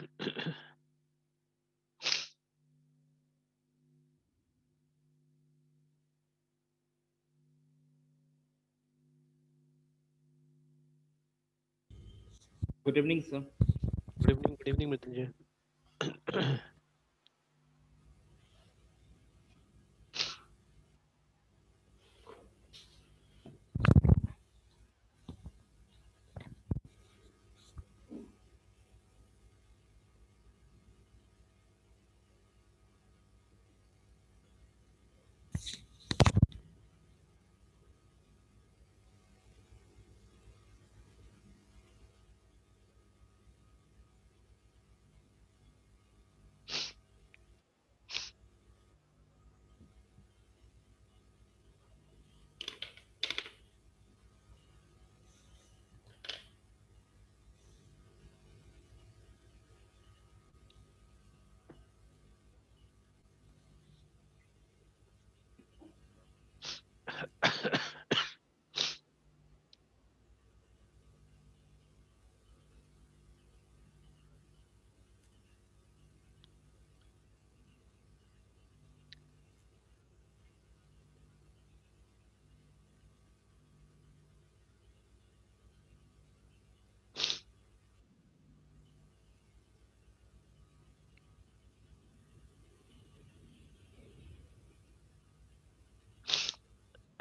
Good evening, sir. Good evening, Mrityunjay.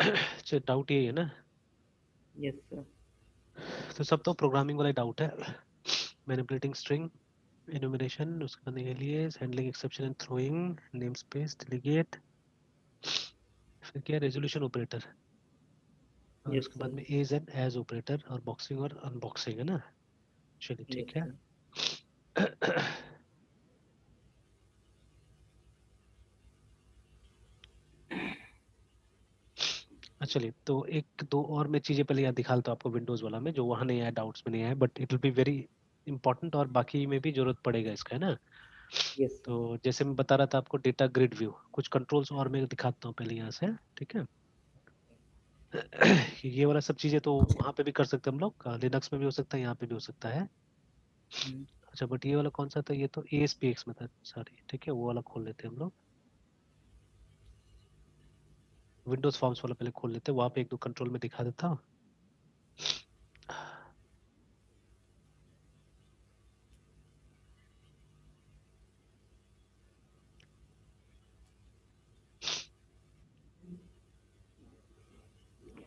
अच्छा, doubt यही है ना? Yes, sir. तो सब तो प्रोग्रामिंग वाला डाउट है। मैनिपुलेटिंग स्ट्रिंग, एनुमरेशन उसके करने के लिए, handling exception and throwing, name space, delegate, फिर क्या, रेजोल्यूशन ऑपरेटर, और Yes, उसके sir. बाद में एज एंड एज ऑपरेटर, और बॉक्सिंग और अनबॉक्सिंग है ना? चलिए Yes, ठीक है। sir. चलिए तो एक दो और मैं चीजें पहले याद दिखाता हूँ आपको विंडोज वाला में, जो वहाँ नहीं आया, डाउट्स में नहीं आया, but it will be very important, और बाकी में भी जरूरत पड़ेगा इसका, है ना? Yes, तो sir. जैसे मैं बता रहा था आपको, डेटा ग्रिड व्यू, कुछ कंट्रोल्स और मैं दिखाता हूँ पहले यहाँ से, ठीक है? ये वाला सब चीजें तो वहाँ पे भी कर सकते हैं हम लोग, लिनक्स में भी हो सकता है, यहाँ पे भी हो सकता है। Mm. अच्छा, बट ये वाला कौन सा था? ये तो ASPX में था, सॉरी, ठीक है, वो वाला खोल लेते हैं हम लोग। विंडोज फॉर्म्स वाला पहले खोल लेते हैं, वहाँ पे एक दो कंट्रोल में दिखा देता हूँ।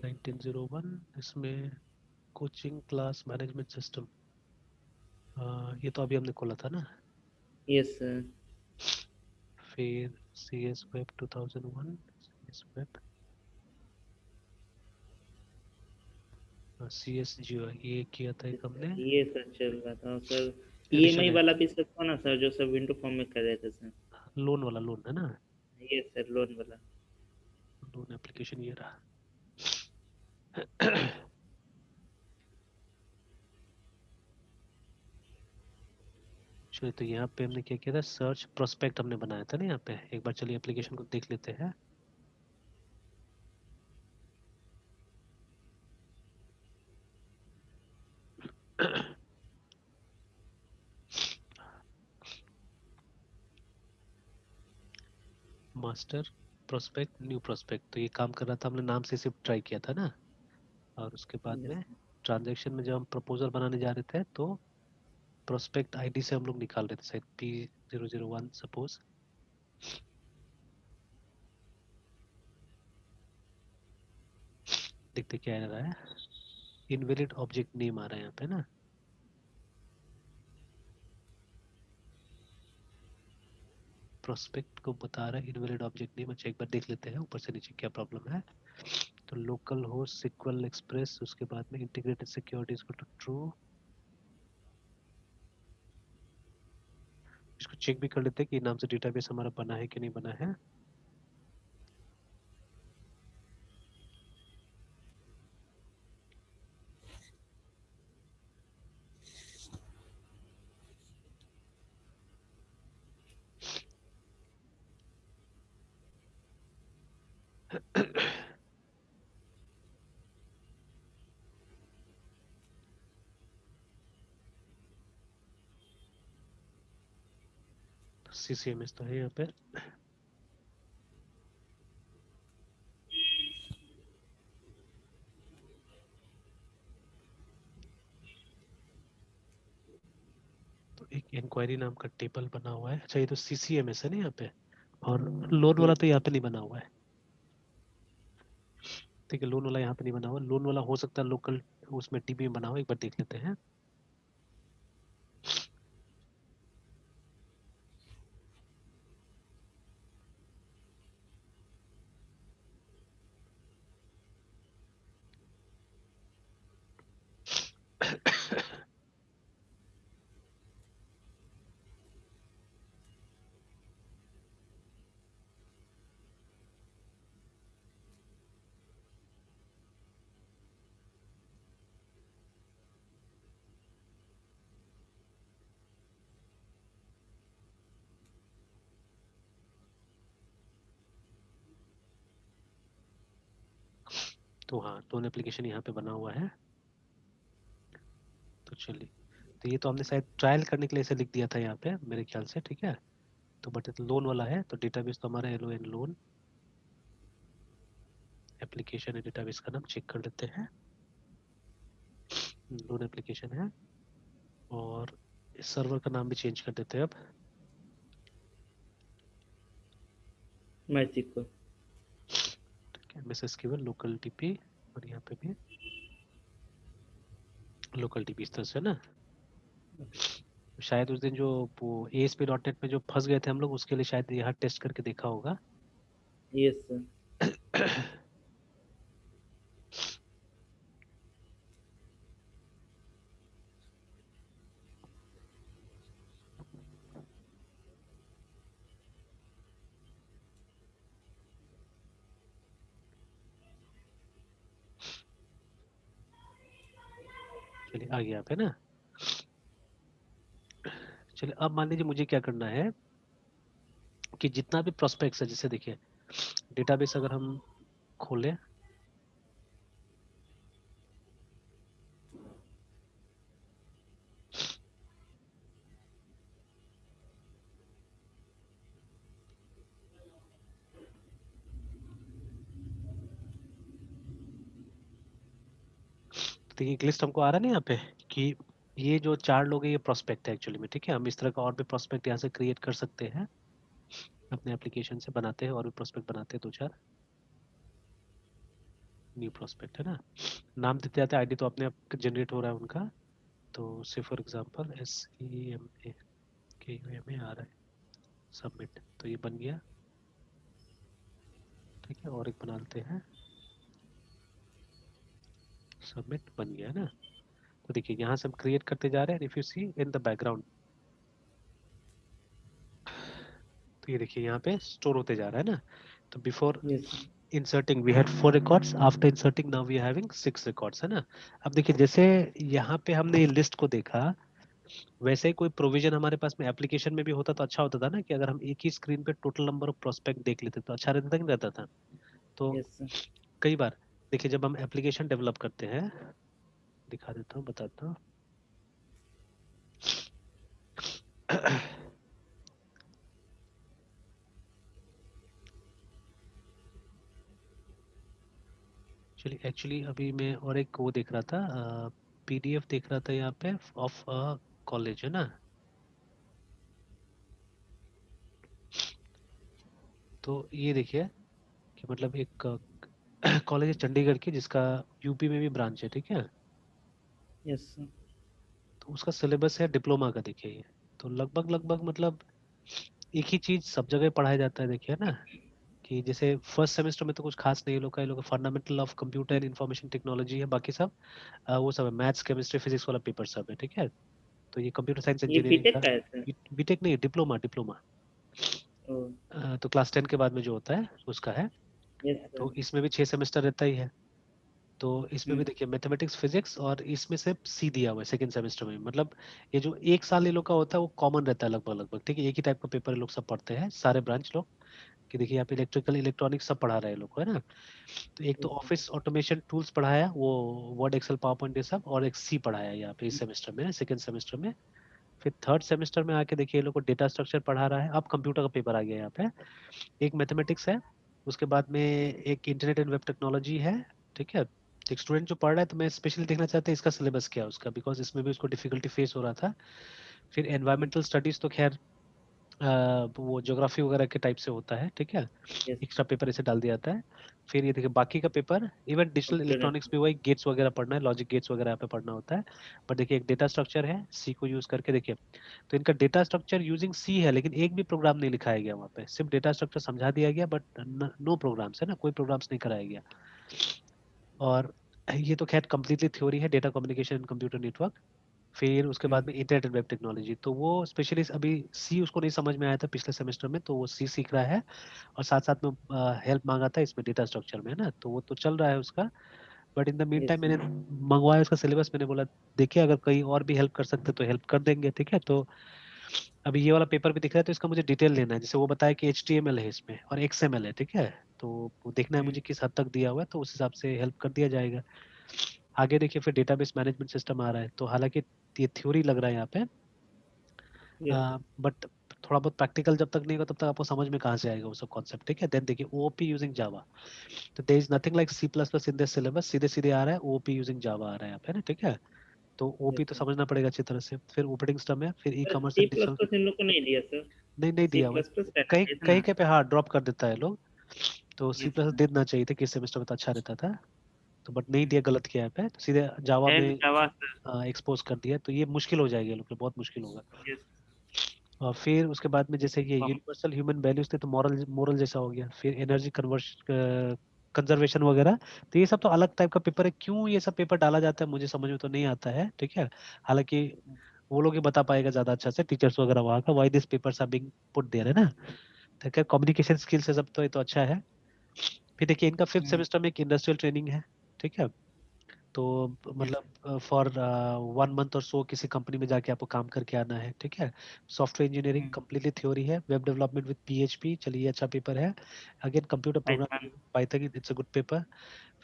1901, इसमें कोचिंग क्लास मैनेजमेंट सिस्टम, ये तो अभी हमने खोला था ना। Yes, sir. फिर CS web 2001, CS web, CS जियो, ये किया था Yes, एक sir. हमने। ये सर चल रहा था सर। एडिशन ईएमआई है, वाला भी सर था ना सर, जो सब विंडो फॉर्म में कर रहे थे सर। लोन वाला, लोन है ना? ये सर लोन वाला। लोन एप्लीकेशन ये रहा। चलिए, तो यहाँ पे हमने क्या किया था, सर्च प्रोस्पेक्ट हमने बनाया था ना यहाँ पे, एक बार चलिए एप्लीकेशन को देख लेते हैं। मास्टर प्रोस्पेक्ट, न्यू प्रोस्पेक्ट, तो ये काम कर रहा था, हमने नाम से सिर्फ ट्राई किया था ना। और उसके बाद Yes, में sir. ट्रांजैक्शन में जब हम प्रपोजल बनाने जा रहे थे, तो प्रोस्पेक्ट आईडी से हम लोग निकाल रहे थे, शायद P001 सपोज। देखते क्या आ रहा है, इनवैलिड ऑब्जेक्ट नेम आ रहा है यहाँ पे ना। प्रोस्पेक्ट को बता रहा है इनवैलिड ऑब्जेक्ट नेम। अच्छा, एक बार देख लेते हैं ऊपर से नीचे क्या प्रॉब्लम है। तो लोकल होस्ट सिक्वल एक्सप्रेस, उसके बाद में integrated security is to true. इसको चेक भी कर लेते हैं कि नाम से डेटाबेस हमारा बना है कि नहीं बना है। CCMS तो है यहाँ पे। तो एक इंक्वायरी नाम का टेबल बना हुआ है। अच्छा, ये तो CCMS है ना यहाँ पे, और लोन वाला तो यहाँ पे नहीं बना हुआ है। ठीक है, लोन वाला यहाँ पे नहीं बना हुआ। लोन वाला हो सकता है लोकल उसमें DB में बना हुआ, एक बार देख लेते हैं। तो हाँ, लोन एप्लीकेशन यहाँ पे बना हुआ है। तो चलिए, तो ये तो हमने शायद ट्रायल करने के लिए ऐसे लिख दिया था यहाँ पे मेरे ख्याल से। ठीक है, तो बट लोन वाला है, तो डेटाबेस तो हमारा LON लोन एप्लीकेशन है। डेटाबेस का नाम चेक कर लेते हैं, लोन एप्लीकेशन है। और सर्वर का नाम भी चेंज कर देते हैं अब। MySQL। ठीक है, MSSQL लोकल DB, और यहाँ पे भी लोकल DB इस तरह से ना। शायद उस दिन जो वो ASP.NET में जो फंस गए थे हम लोग, उसके लिए शायद यहाँ टेस्ट करके देखा होगा। Yes sir. चलिए आ गया पे ना। चलिए, अब मान लीजिए मुझे क्या करना है कि जितना भी प्रोस्पेक्ट्स है, जैसे देखिए डेटाबेस अगर हम खोलें, तो देखिए एक लिस्ट हमको आ रहा है ना यहाँ पे कि ये जो 4 लोग हैं ये प्रोस्पेक्ट है एक्चुअली में। ठीक है, हम इस तरह का और भी प्रोस्पेक्ट यहाँ से क्रिएट कर सकते हैं, अपने एप्लीकेशन से बनाते हैं और भी प्रोस्पेक्ट बनाते हैं, 2-4 न्यू प्रोस्पेक्ट है ना। नाम देते जाते हैं, ID तो अपने आप जनरेट हो रहा है उनका। तो से फॉर एग्जांपल SEMAKUMA आ रहा है, सबमिट, तो ये बन गया। ठीक है, और एक बना लेते हैं, सबमिट, बन गया है ना। तो देखिए यहाँ से हम क्रिएट करते जा रहे हैं। If you see in the background, तो ये देखिए यहाँ पे स्टोर होते जा रहा है ना। तो before yes sir. inserting we had 4 records, after inserting now we are having 6 records है ना। अब देखिए जैसे यहाँ पे हमने ये लिस्ट को देखा, वैसे ही कोई प्रोविजन हमारे पास में एप्लीकेशन में भी होता तो अच्छा होता था ना, कि अगर हम एक ही स्क्रीन पे टोटल नंबर ऑफ प्रोस्पेक्ट देख लेते तो अच्छा रहता, नहीं रहता था। तो यस सर। कई बार देखिए जब हम एप्लीकेशन डेवलप करते हैं, दिखा देता हूँ, बताता हूँ। चलिए एक्चुअली अभी मैं और एक वो देख रहा था, PDF देख रहा था यहाँ पे ऑफ कॉलेज है ना। तो ये देखिए कि मतलब एक कॉलेज है चंडीगढ़ की, जिसका UP में भी ब्रांच है। ठीक है, यस सर। तो उसका सिलेबस है डिप्लोमा का। देखिए ये तो लगभग लगभग मतलब एक ही चीज सब जगह पढ़ाया जाता है। देखिए ना, कि जैसे फर्स्ट सेमेस्टर में तो कुछ खास नहीं, ये लोग fundamental of computer and information technology है, बाकी सब वो सब है, मैथ्स केमिस्ट्री फिजिक्स वाला पेपर सब है। ठीक है, तो ये कंप्यूटर साइंस ये इंजीनियरिंग बीटेक का। का है सर। बीटेक नहीं, डिप्लोमा डिप्लोमा। ओ। तो क्लास 10 के बाद में जो होता है उसका है। Yes sir. तो इसमें भी 6 सेमेस्टर रहता ही है। तो इसमें भी हम्म। देखिए मैथमेटिक्स फिजिक्स, और इसमें से C दिया हुआ है सेकंड सेमेस्टर में। मतलब ये जो एक साल ये लोग का होता है वो कॉमन रहता है लगभग लगभग। ठीक है, एक ही टाइप का पेपर ये लोग सब पढ़ते हैं, सारे ब्रांच लोग। कि देखिए यहाँ पे इलेक्ट्रिकल इलेक्ट्रॉनिक्स सब पढ़ा रहे हैं लोग को, है ना। तो एक तो yes sir. Office automation tools पढ़ाया, वो वर्ड एक्सेल पावर पॉइंट ये सब, और एक C पढ़ाया यहाँ पे इस सेमेस्टर में, सेकंड सेमेस्टर में। फिर थर्ड सेमेस्टर में आके देखिए ये लोग को डेटा स्ट्रक्चर पढ़ा रहा है। अब कंप्यूटर का पेपर आ गया यहाँ पे। एक मैथमेटिक्स है, उसके बाद में एक इंटरनेट एंड वेब टेक्नोलॉजी है। ठीक है, एक स्टूडेंट जो पढ़ रहा है, तो मैं स्पेशली देखना चाहता हूँ इसका सिलेबस क्या है उसका, बिकॉज इसमें भी उसको डिफिकल्टी फेस हो रहा था। फिर एनवायरमेंटल स्टडीज तो खैर वो ज्योग्राफी वगैरह के टाइप से होता है। ठीक है, यस एक्स्ट्रा पेपर इसे डाल दिया जाता है। फिर ये देखिए बाकी का paper, even digital computer electronics में वही गेट्स वगैरह पढ़ना है, लॉजिक गेट्स वगैरह यहाँ पे पढ़ना होता है। बट देखिए एक डेटा स्ट्रक्चर है सी को यूज करके। देखिए तो इनका डेटा स्ट्रक्चर यूजिंग सी है, लेकिन एक भी प्रोग्राम नहीं लिखाया गया वहाँ पे, सिर्फ डेटा स्ट्रक्चर समझा दिया गया, बट नो प्रोग्राम्स है ना, कोई प्रोग्राम्स नहीं कराया गया। और ये तो खैर कंप्लीटली थ्योरी है, data communication and computer network. फिर उसके बाद में इंटरनेट एंड वेब टेक्नोलॉजी, तो वो स्पेशली अभी सी उसको नहीं समझ में आया था पिछले सेमेस्टर में, तो वो सी सीख रहा है। और साथ साथ में हेल्प मांगा था इसमें डेटा स्ट्रक्चर में, है ना, तो वो तो चल रहा है उसका। But in the mean yes time मैंने मंगवाया उसका सिलेबस, मैंने बोला देखिए अगर कहीं और भी हेल्प कर सकते तो हेल्प कर देंगे। ठीक है, तो अभी ये वाला पेपर भी दिख रहा है, तो इसका मुझे डिटेल लेना है। जैसे वो बताया कि HTML है इसमें और XML है। ठीक है, तो वो देखना है मुझे किस हद तक दिया हुआ है, तो उस हिसाब से हेल्प कर दिया जाएगा। आगे देखिए फिर डेटाबेस मैनेजमेंट सिस्टम आ रहा है, तो हालांकि ये थ्योरी लग रहा है यहाँ पे, यस बट थोड़ा बहुत प्रैक्टिकल जब तक नहीं होगा तब तक आपको समझ में कहाँ से आएगा वो सब कॉन्सेप्ट। ठीक है, देन देखिए OOP यूजिंग जावा, तो there is nothing like C++ in this syllabus, सीधे सीधे आ रहा है OOP यूजिंग जावा आ रहा है यहाँ पे ना। ठीक है, तो OOP तो यस समझना पड़ेगा अच्छी तरह से। फिर ऑपरेटिंग सिस्टम है, फिर E sir commerce C and plus digital. Plus इन लोग को नहीं दिया सर। नहीं नहीं सी दिया हुआ प्लस प्लस है, रहना कहीं चाहिए था कहीं ना। के पे हाँ ड्रॉप कर देता है लोग। तो सी यस प्लस सर दे देना चाहिए था कि इस सेमेस्टर में तो अच्छा रहता था, तो बट नहीं दिया, गलत किया है पे, तो सीधे जावा है में जावा सर। एक्सपोज कर दिया, तो ये मुश्किल हो जाएगी लोग के, बहुत मुश्किल होगा। यस और फिर उसके बाद में जैसे ये यूनिवर्सल ह्यूमन वैल्यूज थे, तो मॉरल मॉरल जैसा हो गया। फिर एनर्जी कन्वर्स कंजर्वेशन वगैरह, तो ये सब तो अलग टाइप का पेपर है। क्यों ये सब पेपर डाला जाता है मुझे समझ में तो नहीं आता है। ठीक है, हालांकि वो लोग ही बता पाएगा ज्यादा अच्छा से, टीचर्स वगैरह वहाँ का, why this papers are being put there, है ना। तो क्या कम्युनिकेशन स्किल्स है सब, तो ये तो अच्छा है। फिर देखिए इनका फिफ्थ सेमेस्टर में एक इंडस्ट्रियल ट्रेनिंग है। ठीक है, तो यस मतलब फॉर 1 मंथ और सो किसी कंपनी में जाके आपको काम करके आना है। ठीक है, सॉफ्टवेयर इंजीनियरिंग कंप्लीटली थ्योरी है, वेब डेवलपमेंट विद PHP, चलिए अच्छा पेपर है। Again computer Python. Programming Python, it's a good paper.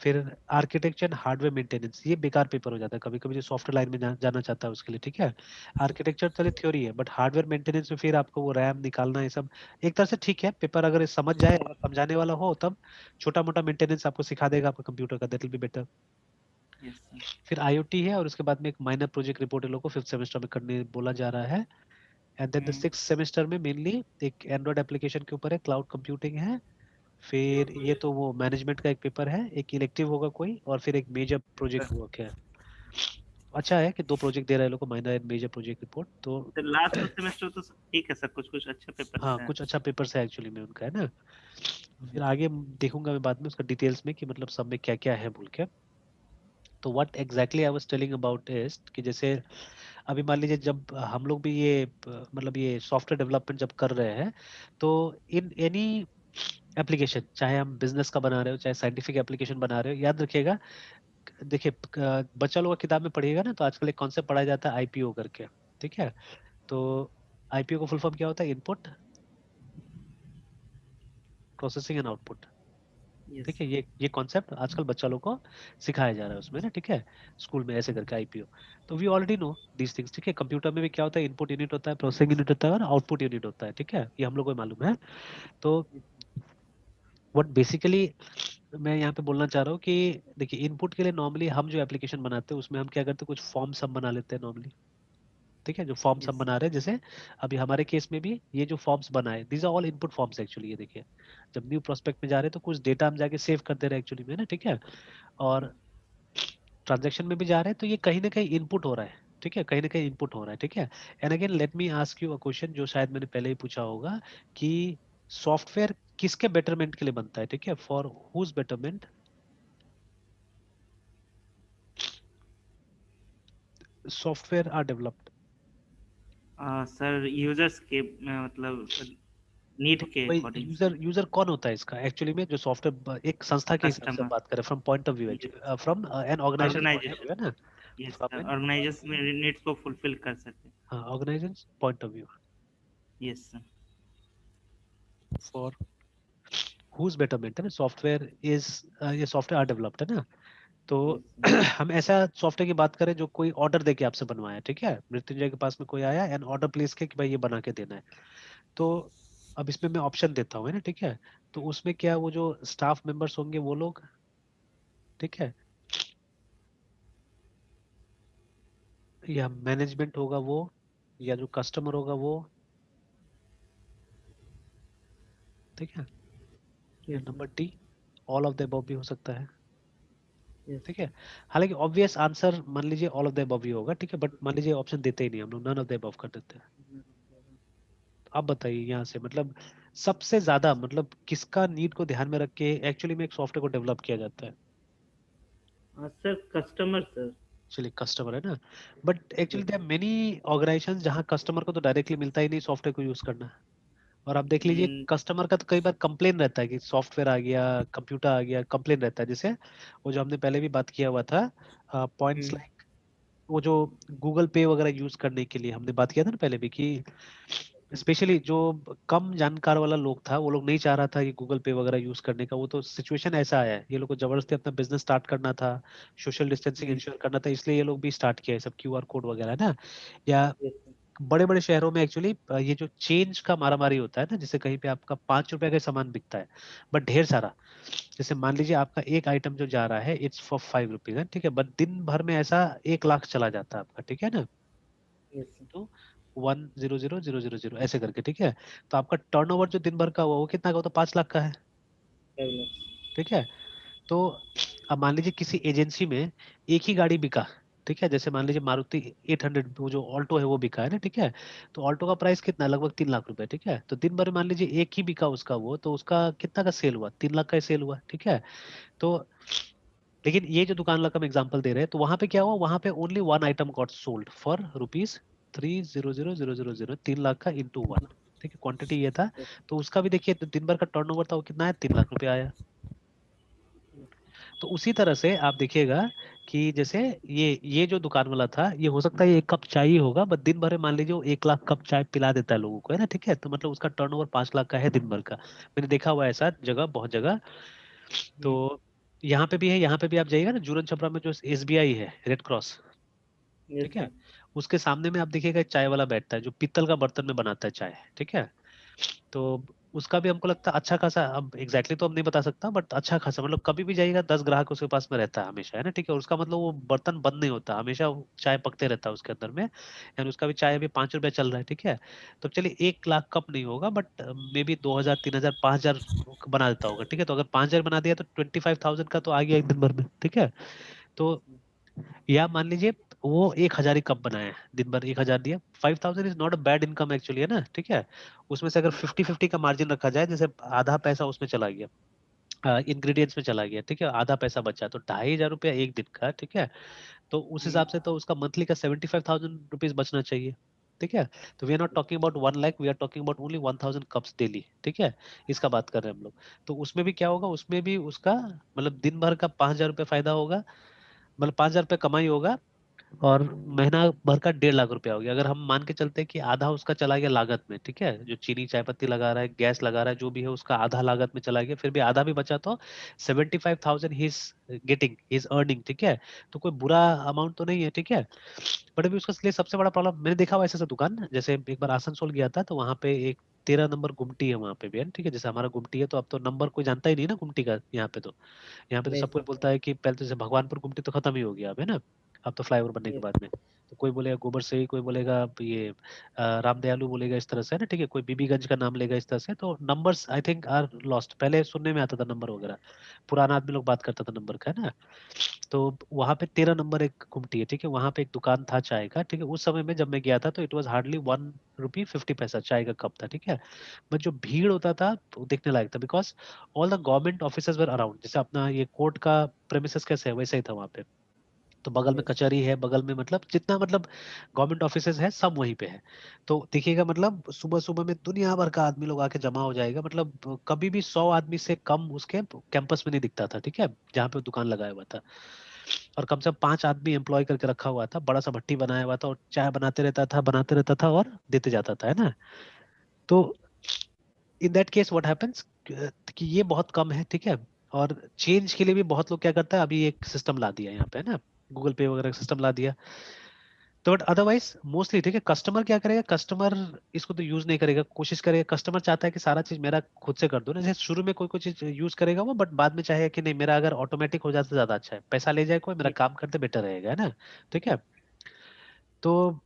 फिर आर्किटेक्चर एंड हार्डवेयर मेंटेनेंस, ये बेकार पेपर हो जाता है कभी कभी जो सॉफ्टवेयर लाइन में जाना चाहता है उसके लिए। ठीक है, आर्किटेक्चर चलिए थ्योरी है, बट हार्डवेयर मेंटेनेंस में फिर आपको वो रैम निकालना, ये सब एक तरह से ठीक है पेपर, अगर ये समझ जाए, अगर समझाने वाला हो तब छोटा मोटा मेंटेनेंस आपको सिखा देगा आपका कंप्यूटर का, that will be better. Yes sir फिर IoT है, और उसके बाद में एक माइनर प्रोजेक्ट रिपोर्ट इन लोग को फिफ्थ सेमेस्टर में करने बोला जा रहा है। And then the six semester में मेनली एक एंड्रॉइड एप्लीकेशन के ऊपर है, क्लाउड कंप्यूटिंग है। फिर ये तो वो मैनेजमेंट का एक पेपर है, एक इलेक्टिव होगा कोई, और फिर एक मेजर प्रोजेक्ट वर्क है। अच्छा है कि 2 प्रोजेक्ट दे रहा है लोग को, minor and major project report, तो सर लास्ट सेमेस्टर तो ठीक है सर, कुछ कुछ अच्छे पेपर्स हाँ हैं। कुछ अच्छा पेपर है एक्चुअली में उनका, है ना। फिर यस आगे देखूंगा मैं बाद में उसका डिटेल्स में कि मतलब सब में क्या क्या है बोल के। तो what exactly I was telling about is कि जैसे अभी मान लीजिए जब हम लोग भी ये मतलब ये सॉफ्टवेयर डेवलपमेंट जब कर रहे हैं, तो इन एनी एप्लीकेशन, चाहे हम बिजनेस का बना रहे हो चाहे साइंटिफिक एप्लीकेशन बना रहे हो, याद रखिएगा। देखिए बच्चा लोग का किताब में पढ़िएगा ना, तो आजकल एक कॉन्सेप्ट पढ़ाया जाता है IPO करके। ठीक है, तो IPO का फुल फॉर्म क्या होता है? Input, processing and output. Yes ठीक है, ये कॉन्सेप्ट आजकल बच्चा लोग को सिखाया जा रहा है उसमें ना। ठीक है, स्कूल में ऐसे करके IPO, तो we already know these things. ठीक है, कंप्यूटर में भी क्या होता है? इनपुट यूनिट होता है, प्रोसेसिंग यूनिट होता है, और आउटपुट यूनिट होता है। ठीक है, ये हम लोग को मालूम है। तो व्हाट बेसिकली मैं यहाँ पे बोलना चाह रहा हूँ कि देखिए इनपुट के लिए नॉर्मली हम जो एप्लीकेशन बनाते हैं उसमें हम क्या करते हैं, कुछ फॉर्म सब बना लेते हैं नॉर्मली। ठीक है, जो फॉर्म्स हम यस बना रहे हैं, जैसे अभी हमारे केस में भी ये जो फॉर्म्स बनाए, these are all input forms actually. ये देखिए जब न्यू प्रोस्पेक्ट में जा रहे हैं तो कुछ डेटा हम जाके सेव कर दे रहे हैं एक्चुअली में ना। ठीक है, और ट्रांजेक्शन में भी जा रहे हैं, तो ये कहीं ना कहीं इनपुट हो रहा है। ठीक है, कहीं ना कहीं इनपुट हो रहा है। ठीक है, and again let me ask you a question जो शायद मैंने पहले ही पूछा होगा, कि सॉफ्टवेयर किसके बेटरमेंट के लिए बनता है? ठीक है, for whose betterment software are developed. Sir users के मतलब नीड तो के भाई अकॉर्डिंग सर। यूजर यूजर कौन होता है इसका एक्चुअली में, जो सॉफ्टवेयर एक संस्था के हिसाब से हम कस्टमर। बात करें, from point of view, yes from an organisation point of organisation. View, है ना। Yes from sir, an organisation में नीड्स को फुलफिल कर सके। Organisation point of view, yes sir. For whose betterment, है ना। सॉफ्टवेयर इज ये सॉफ्टवेयर आर डेवलप्ड, है ना। तो Yes, sir. हम ऐसा सॉफ्टवेयर की बात करें जो कोई ऑर्डर देके आपसे बनवाया, ठीक है, मृत्युंजय के पास में कोई आया एंड ऑर्डर प्लेस किया कि भाई ये बना के देना है। तो अब इसमें मैं ऑप्शन देता हूँ, है ना, ठीक है। तो उसमें क्या वो जो स्टाफ मेंबर्स होंगे वो लोग, ठीक है, या मैनेजमेंट होगा वो, या जो कस्टमर होगा वो, ठीक है, या Yes, sir. Number D, all of the above भी हो सकता है, Yes, ठीक sir. है। हालांकि ऑब्वियस आंसर मान लीजिए ऑल ऑफ द अबव ही होगा, ठीक है, बट मान लीजिए ऑप्शन देते ही नहीं हम लोग, नन ऑफ द अबव कर देते हैं। तो आप बताइए यहाँ से मतलब सबसे ज्यादा मतलब किसका नीड को ध्यान में रख के एक्चुअली में एक सॉफ्टवेयर को डेवलप किया जाता है। Sir, customer, sir. चलिए कस्टमर है ना, but actually Yes, there sir. Are many organisations जहाँ कस्टमर को तो डायरेक्टली मिलता ही नहीं सॉफ्टवेयर को यूज करना। और आप देख लीजिए Mm, कस्टमर का तो कई बार कंप्लेन रहता है कि सॉफ्टवेयर आ गया, कंप्यूटर आ गया, कंप्लेन रहता है। जैसे वो जो हमने पहले भी बात किया हुआ था, पॉइंट्स mm, लाइक वो जो गूगल पे वगैरह यूज करने के लिए हमने बात किया था ना पहले भी, कि स्पेशली जो कम जानकार वाला लोग था वो लोग नहीं चाह रहा था कि गूगल पे वगैरह यूज करने का। वो तो सिचुएशन ऐसा आया है, ये लोग को जबरदस्ती अपना बिजनेस स्टार्ट करना था, सोशल डिस्टेंसिंग mm. इंश्योर करना था, इसलिए ये लोग भी स्टार्ट किया है सब क्यूआर कोड वगैरह ना। या Yes, sir. बड़े बड़े शहरों में एक्चुअली ये जो चेंज का मारामारी होता है ना, जैसे कहीं पे आपका 5 रुपए का सामान बिकता है बट ढेर सारा, जैसे मान लीजिए आपका एक आइटम जो जा रहा है इट्स फॉर 5 रुपीज है, ठीक है, बट दिन भर में ऐसा 1 लाख चला जाता है आपका, ठीक है ना। Yes, sir. तो 1000000 ऐसे करके, ठीक है। तो आपका टर्नओवर जो दिन भर का हुआ वो कितना का होता है, 5 लाख का है, 5 lakhs. ठीक है। तो अब मान लीजिए किसी एजेंसी में एक ही गाड़ी बिका, ठीक है, जैसे मान लीजिए मारुति 800 वो जो ऑल्टो है वो बिका है ना, ठीक है। तो ऑल्टो का प्राइस कितना है? लगभग 3 लाख रुपए, ठीक है। तो दिन भर में मान लीजिए एक ही बिका उसका वो, तो उसका कितना का सेल हुआ? 3 लाख का सेल हुआ, ठीक है। तो लेकिन ये जो दुकान वाला का हम एग्जाम्पल दे रहे हैं, तो वहां पे क्या हुआ, वहां पे only one item got sold for ₹300,000, 3 lakh का इंटू वन, ठीक है, क्वांटिटी ये था। Yes, तो उसका भी देखिए, तो दिन भर का टर्नओवर था वो कितना है, 3 लाख रुपए आया। तो उसी तरह से आप देखिएगा कि जैसे ये जो दुकान वाला था, ये हो सकता है एक कप चाय ही होगा, बट दिन भर में मान लीजिए वो 1 लाख कप चाय पिला देता है लोगों को, है ना, ठीक है। तो मतलब उसका टर्नओवर 5 लाख का है दिन भर का। मैंने देखा हुआ है ऐसा जगह, बहुत जगह। तो mm. यहाँ पे भी है, यहाँ पे भी आप जाइएगा ना जूरन छपरा में जो एसबीआई है, रेड क्रॉस, Yes, ठीक है, sir. उसके सामने में आप देखिएगा एक चाय वाला बैठता है जो पीतल का बर्तन में बनाता है चाय, ठीक है। तो उसका भी हमको लगता है अच्छा खासा, अब एग्जैक्टली तो हम नहीं बता सकता, बट अच्छा खासा मतलब कभी भी जाइएगा 10 ग्राहक उसके पास में रहता है हमेशा, है ना, ठीक है। और उसका मतलब वो बर्तन बंद नहीं होता, हमेशा वो चाय पकते रहता है उसके अंदर में। यानी उसका भी चाय अभी 5 रुपए चल रहा है, ठीक है। तो चलिए 1 लाख कप नहीं होगा, बट मे बी 2,000, 3,000, 5,000 बना देता होगा, ठीक है। तो अगर 5,000 बना दिया तो 25,000 का तो आ गया एक दिन भर में, ठीक है। तो या मान लीजिए वो 1,000 ही कप बनाए हैं, दिन भर 1,000 दिया, 5,000 is not a bad income actually, है ना, ठीक है। उसमें से अगर 50-50 का मार्जिन रखा जाए, जैसे आधा पैसा उसमें चला गया, इंग्रेडिएंट्स में चला गया, ठीक है, आधा पैसा बचा, तो 2,500 रुपया एक दिन का, ठीक है। तो उस Mm. हिसाब से तो उसका मंथली का 75,000 रुपीज बचना चाहिए, ठीक है। तो we are not talking about 1 lakh, we are talking about only 1,000 cups daily, ठीक है। इसका बात कर रहे हैं हम लोग। तो उसमें भी क्या होगा, उसमें भी उसका मतलब दिन भर का 5,000 रुपये फायदा होगा, मतलब 5,000 रुपये कमाई होगा, और महीना भर का 1.5 लाख रुपया हो गया। अगर हम मान के चलते हैं कि आधा उसका चला गया लागत में, ठीक है, जो चीनी चाय पत्ती लगा रहा है, गैस लगा रहा है, जो भी है उसका आधा लागत में चला गया, फिर भी आधा भी बचा, तो 75,000 he is getting, he is earning, ठीक है। तो कोई बुरा अमाउंट तो नहीं है, ठीक है। बट अभी उसका लिए सबसे बड़ा प्रॉब्लम मैंने देखा हुआ ऐसा दुकान, जैसे एक बार आसनसोल गया था, तो वहां पे एक 13 नंबर गुमटी है वहां पे भी, है ठीक है। जैसे हमारा गुमटी है, तो अब तो नंबर कोई जानता ही नहीं ना गुमटी का यहाँ पे। तो यहाँ पे तो Yes, सब कोई sir. बोलता है कि पहले तो जैसे भगवानपुर गुमटी तो खत्म ही हो गया अब, है ना, अब तो फ्लाईओवर बनने के Yes. बाद में। तो कोई बोलेगा गोबर से ही, कोई बोलेगा ये रामदयालु बोलेगा इस तरह से, है ना, ठीक है, कोई बीबीगंज का नाम लेगा इस तरह से। तो numbers I think are lost, पहले सुनने में आता था नंबर वगैरह, पुराना आदमी लोग बात करता था नंबर का, है ना। तो वहां पे 13 नंबर एक गुमटी है, ठीक है, वहां पे एक दुकान था चाय का, ठीक है। उस समय में जब मैं गया था तो इट वॉज हार्डली 1 रुपी 50 पैसा चाय का कप था, ठीक है। बट जो भीड़ होता था वो देखने लायक था, because all the government officers were around, जैसे अपना ये कोर्ट का प्रेमिसेस कैसे है वैसे ही था वहां पे। तो बगल में Yes. कचहरी है, बगल में मतलब जितना मतलब गवर्नमेंट ऑफिसेज है सब वहीं पे है। तो देखिएगा मतलब सुबह सुबह में दुनिया भर का आदमी लोग आके जमा हो जाएगा, मतलब कभी भी 100 आदमी से कम उसके कैंपस में नहीं दिखता था, ठीक है, जहाँ पे दुकान लगाया हुआ था। और कम से कम 5 आदमी एम्प्लॉय करके रखा हुआ था, बड़ा सा भट्टी बनाया हुआ था, और चाय बनाते रहता था और देते जाता था, है ना। तो in that case what happens कि ये बहुत कम है, ठीक है। और चेंज के लिए भी बहुत लोग क्या करता है, अभी एक सिस्टम ला दिया यहाँ पे, है ना, गूगल पे वगैरह सिस्टम ला दिया। तो बट अदरवाइज मोस्टली ठीक है, कस्टमर क्या करेगा, कस्टमर इसको तो यूज नहीं करेगा, कोशिश करेगा, कस्टमर चाहता है कि सारा चीज मेरा खुद से कर दो ना, जैसे शुरू में कोई कोई चीज यूज करेगा वो, बट बाद में चाहेगा कि नहीं मेरा अगर ऑटोमेटिक हो जाता तो ज्यादा अच्छा है, पैसा ले जाए कोई, मेरा ये काम करते बेटर रहेगा, है ना। ठीक है। तो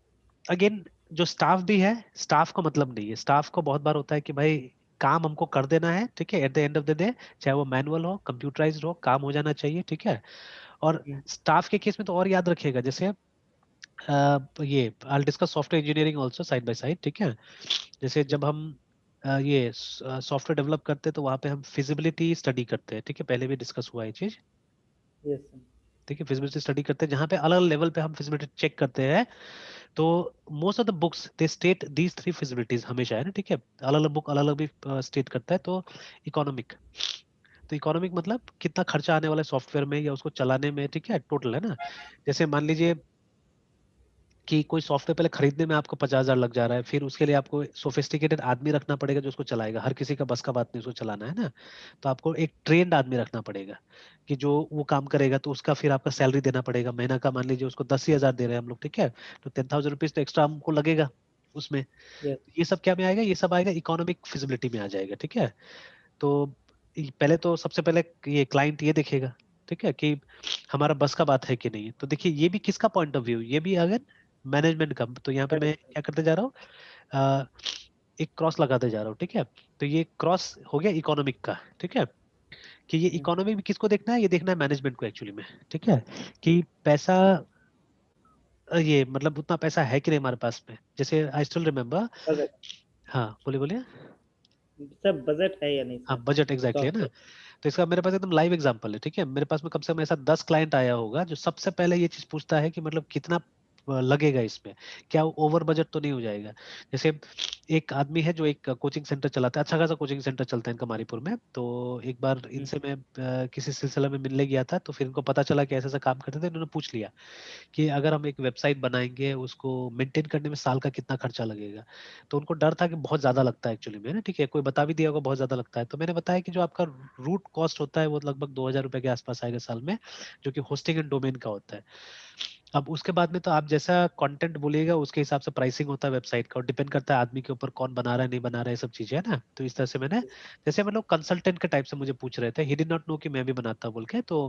अगेन जो स्टाफ भी है, स्टाफ का मतलब नहीं है, स्टाफ को बहुत बार होता है कि भाई काम हमको कर देना है, ठीक है, eight the end of the day, चाहे वो मैनुअल हो कंप्यूटराइज्ड हो, काम हो जाना चाहिए, ठीक है। और ये स्टाफ के केस में तो और याद रखिएगा, जैसे ये I discuss software engineering also side by side, ठीक है। जैसे जब हम ये सॉफ्टवेयर डेवलप करते हैं तो वहाँ पे हम फिजिबिलिटी स्टडी करते हैं, ठीक है, पहले भी डिस्कस हुआ है ये चीज। Yes sir. ठीक है, फिजिबिलिटी स्टडी करते हैं जहाँ पे अलग अलग लेवल पे हम फिजिबिलिटी चेक करते हैं। तो most of the books they state these three feasibilities हमेशा, है ना, ठीक है। अलग अलग बुक अलग अलग भी स्टेट करता है। तो इकोनॉमिक, तो इकोनॉमिक मतलब कितना खर्चा आने वाला है सॉफ्टवेयर में या उसको चलाने में, ठीक है, टोटल, है ना। जैसे मान लीजिए कि कोई सॉफ्टवेयर पहले खरीदने में आपको 50,000 लग जा रहा है, फिर उसके लिए आपको सोफिस्टिकेटेड आदमी रखना पड़ेगा जो उसको चलाएगा, हर किसी का बस का बात नहीं उसको चलाना, है ना। तो आपको एक ट्रेंड आदमी रखना पड़ेगा कि जो वो काम करेगा, तो उसका फिर आपका सैलरी देना पड़ेगा महीना का, मान लीजिए उसको 10,000 दे रहे हैं हम लोग, ठीक है, तो 10,000 रुपीज तो एक्स्ट्रा हमको लगेगा उसमें। यस। ये सब क्या में आएगा, ये सब आएगा इकोनॉमिक फिजिबिलिटी में आ जाएगा, ठीक है। तो पहले तो सबसे पहले ये क्लाइंट ये देखेगा, ठीक है, कि हमारा बस का बात है कि नहीं। तो देखिए ये भी किसका पॉइंट ऑफ व्यू, ये भी अगर मैनेजमेंट का, तो यहाँ पे मैं क्या करते जा रहा हूँ, अ, एक क्रॉस लगाते जा रहा हूँ, ठीक है। तो ये क्रॉस हो गया इकोनॉमिक का, ठीक है, कि ये इकोनॉमिक में किसको देखना है, ये देखना है मैनेजमेंट को एक्चुअली में, ठीक है, कि पैसा ये मतलब उतना पैसा है कि नहीं हमारे पास में। जैसे आई स्टिल रिमेम्बर, बजट। हाँ बोलिए बोलिए। सर बजट है या नहीं हाँ सर? बजट एग्जैक्टली, है ना। सॉफ्टवेयर। तो इसका मेरे पास एकदम लाइव एग्जांपल है, ठीक है, मेरे पास में कम से कम ऐसा 10 क्लाइंट आया होगा जो सबसे पहले ये चीज पूछता है कि मतलब कितना लगेगा इसमें, क्या ओवर बजट तो नहीं हो जाएगा। जैसे एक आदमी है जो एक कोचिंग सेंटर चलाता है, अच्छा खासा कोचिंग सेंटर चलता है इनका मारीपुर में। तो एक बार इनसे मैं किसी सिलसिले में मिलने गया था, तो फिर इनको पता चला कि ऐसा ऐसा काम करते थे, इन्होंने पूछ लिया कि अगर हम एक वेबसाइट बनाएंगे उसको मेंटेन करने में साल का कितना खर्चा लगेगा। तो उनको डर था कि बहुत ज्यादा लगता है एक्चुअली में ना, ठीक है, कोई बता भी दिया होगा बहुत ज्यादा लगता है। तो मैंने बताया कि जो आपका रूट कॉस्ट होता है वो लगभग 2,000 रुपए के आसपास आएगा साल में, जो कि होस्टिंग एंड डोमेन का होता है। अब उसके बाद में तो आप जैसा कंटेंट बोलिएगा उसके हिसाब से प्राइसिंग होता है वेबसाइट का, और डिपेंड करता है आदमी के ऊपर कौन बना रहा है नहीं बना रहा है, ये सब चीजें, है ना। तो इस तरह से मैंने, जैसे मतलब कंसल्टेंट के टाइप से मुझे पूछ रहे थे, ही डिड नॉट नो कि मैं भी बनाता बोल के, तो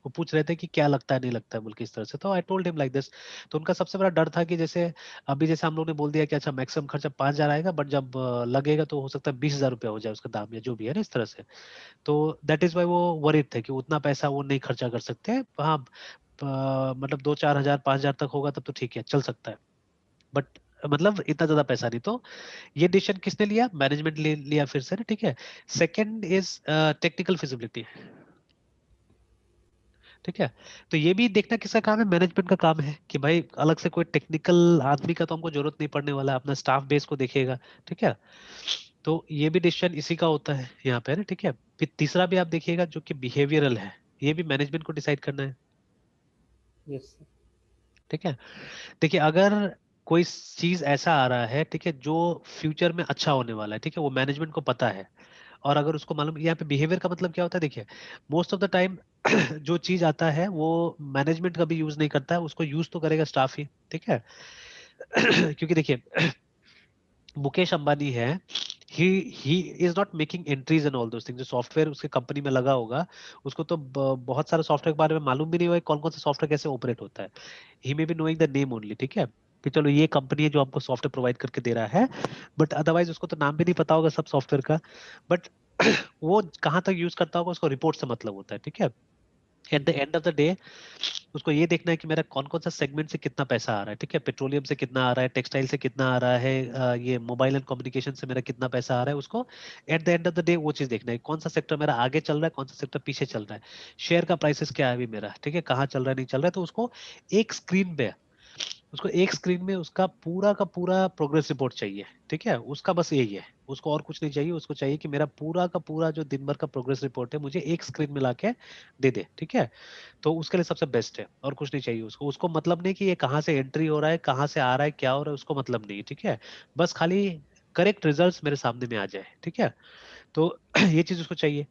वो पूछ रहे थे कि क्या लगता है नहीं लगता है बोल के, इस तरह से। तो I told him like this. तो उनका सबसे बड़ा डर था कि जैसे अभी जैसे हम लोग ने बोल दिया कि अच्छा मैक्सिमम खर्चा 5,000 आएगा, बट जब लगेगा तो हो सकता है 20,000 रुपया हो जाए उसका दाम, या जो भी है ना, इस तरह से। तो दैट इज वाई वो वरीड थे कि उतना पैसा वो नहीं खर्चा कर सकते। हाँ मतलब 2-4 हजार 5,000 तक होगा तब तो ठीक है, चल सकता है, बट मतलब इतना ज्यादा पैसा नहीं। तो ये डिसीजन किसने लिया, मैनेजमेंट ले लिया फिर से ना, ठीक है। सेकंड इज टेक्निकल फिजिबिलिटी, ठीक है। तो ये भी देखना किसका काम है, मैनेजमेंट का काम है कि भाई अलग से कोई टेक्निकल आदमी का तो हमको जरूरत नहीं पड़ने वाला है, अपना स्टाफ बेस को देखेगा, ठीक है। तो ये भी डिसीजन इसी का होता है यहाँ पे ना, ठीक है। फिर तीसरा भी आप देखिएगा जो कि बिहेवियरल है, ये भी मैनेजमेंट को डिसाइड करना है, यस सर। ठीक है। देखिए अगर कोई चीज ऐसा आ रहा है, ठीक है, जो फ्यूचर में अच्छा होने वाला है, ठीक है, वो मैनेजमेंट को पता है, और अगर उसको मालूम, यहाँ पे बिहेवियर का मतलब क्या होता है, देखिए मोस्ट ऑफ द टाइम जो चीज आता है वो मैनेजमेंट कभी यूज नहीं करता है, उसको यूज तो करेगा स्टाफ ही, ठीक है। क्योंकि देखिए मुकेश अंबानी है, he he is not making entries and all those things. जो सॉफ्टवेयर उसके कंपनी में लगा होगा, उसको तो बहुत सारे सॉफ्टवेयर के बारे में मालूम भी नहीं होगा कौन कौन सा सॉफ्टवेयर कैसे ऑपरेट होता है। He may be knowing the name only, ठीक है, कि चलो ये कंपनी है जो हमको सॉफ्टवेयर प्रोवाइड करके दे रहा है, बट अदरवाइज उसको तो नाम भी नहीं पता होगा सब सॉफ्टवेयर का। बट वो कहाँ तक यूज करता होगा उसको रिपोर्ट से मतलब होता है, ठीक है। Eight the end of the day उसको ये देखना है कि मेरा कौन कौन सा सेगमेंट से कितना पैसा आ रहा है, ठीक है, पेट्रोलियम से कितना आ रहा है, टेक्सटाइल से कितना आ रहा है, ये मोबाइल एंड कम्युनिकेशन से मेरा कितना पैसा आ रहा है, उसको eight the end of the day वो चीज देखना है, कौन सा सेक्टर मेरा आगे चल रहा है, कौन सा सेक्टर पीछे चल रहा है, शेयर का प्राइसेस क्या है अभी मेरा, ठीक है, कहाँ चल रहा है नहीं चल रहा है। तो उसको एक स्क्रीन पे, उसको एक स्क्रीन में उसका पूरा का पूरा प्रोग्रेस रिपोर्ट चाहिए, ठीक है, उसका बस यही है, उसको और कुछ नहीं चाहिए। उसको चाहिए कि मेरा पूरा का पूरा जो दिन भर का प्रोग्रेस रिपोर्ट है मुझे एक स्क्रीन में लाके दे दे, ठीक है। तो उसके लिए सबसे बेस्ट है, और कुछ नहीं चाहिए उसको। उसको मतलब नहीं कि ये कहाँ से एंट्री हो रहा है, कहाँ से आ रहा है, क्या हो रहा है, उसको मतलब नहीं, ठीक है। बस खाली करेक्ट रिजल्ट्स मेरे सामने में आ जाए, ठीक है। तो ये चीज उसको चाहिए।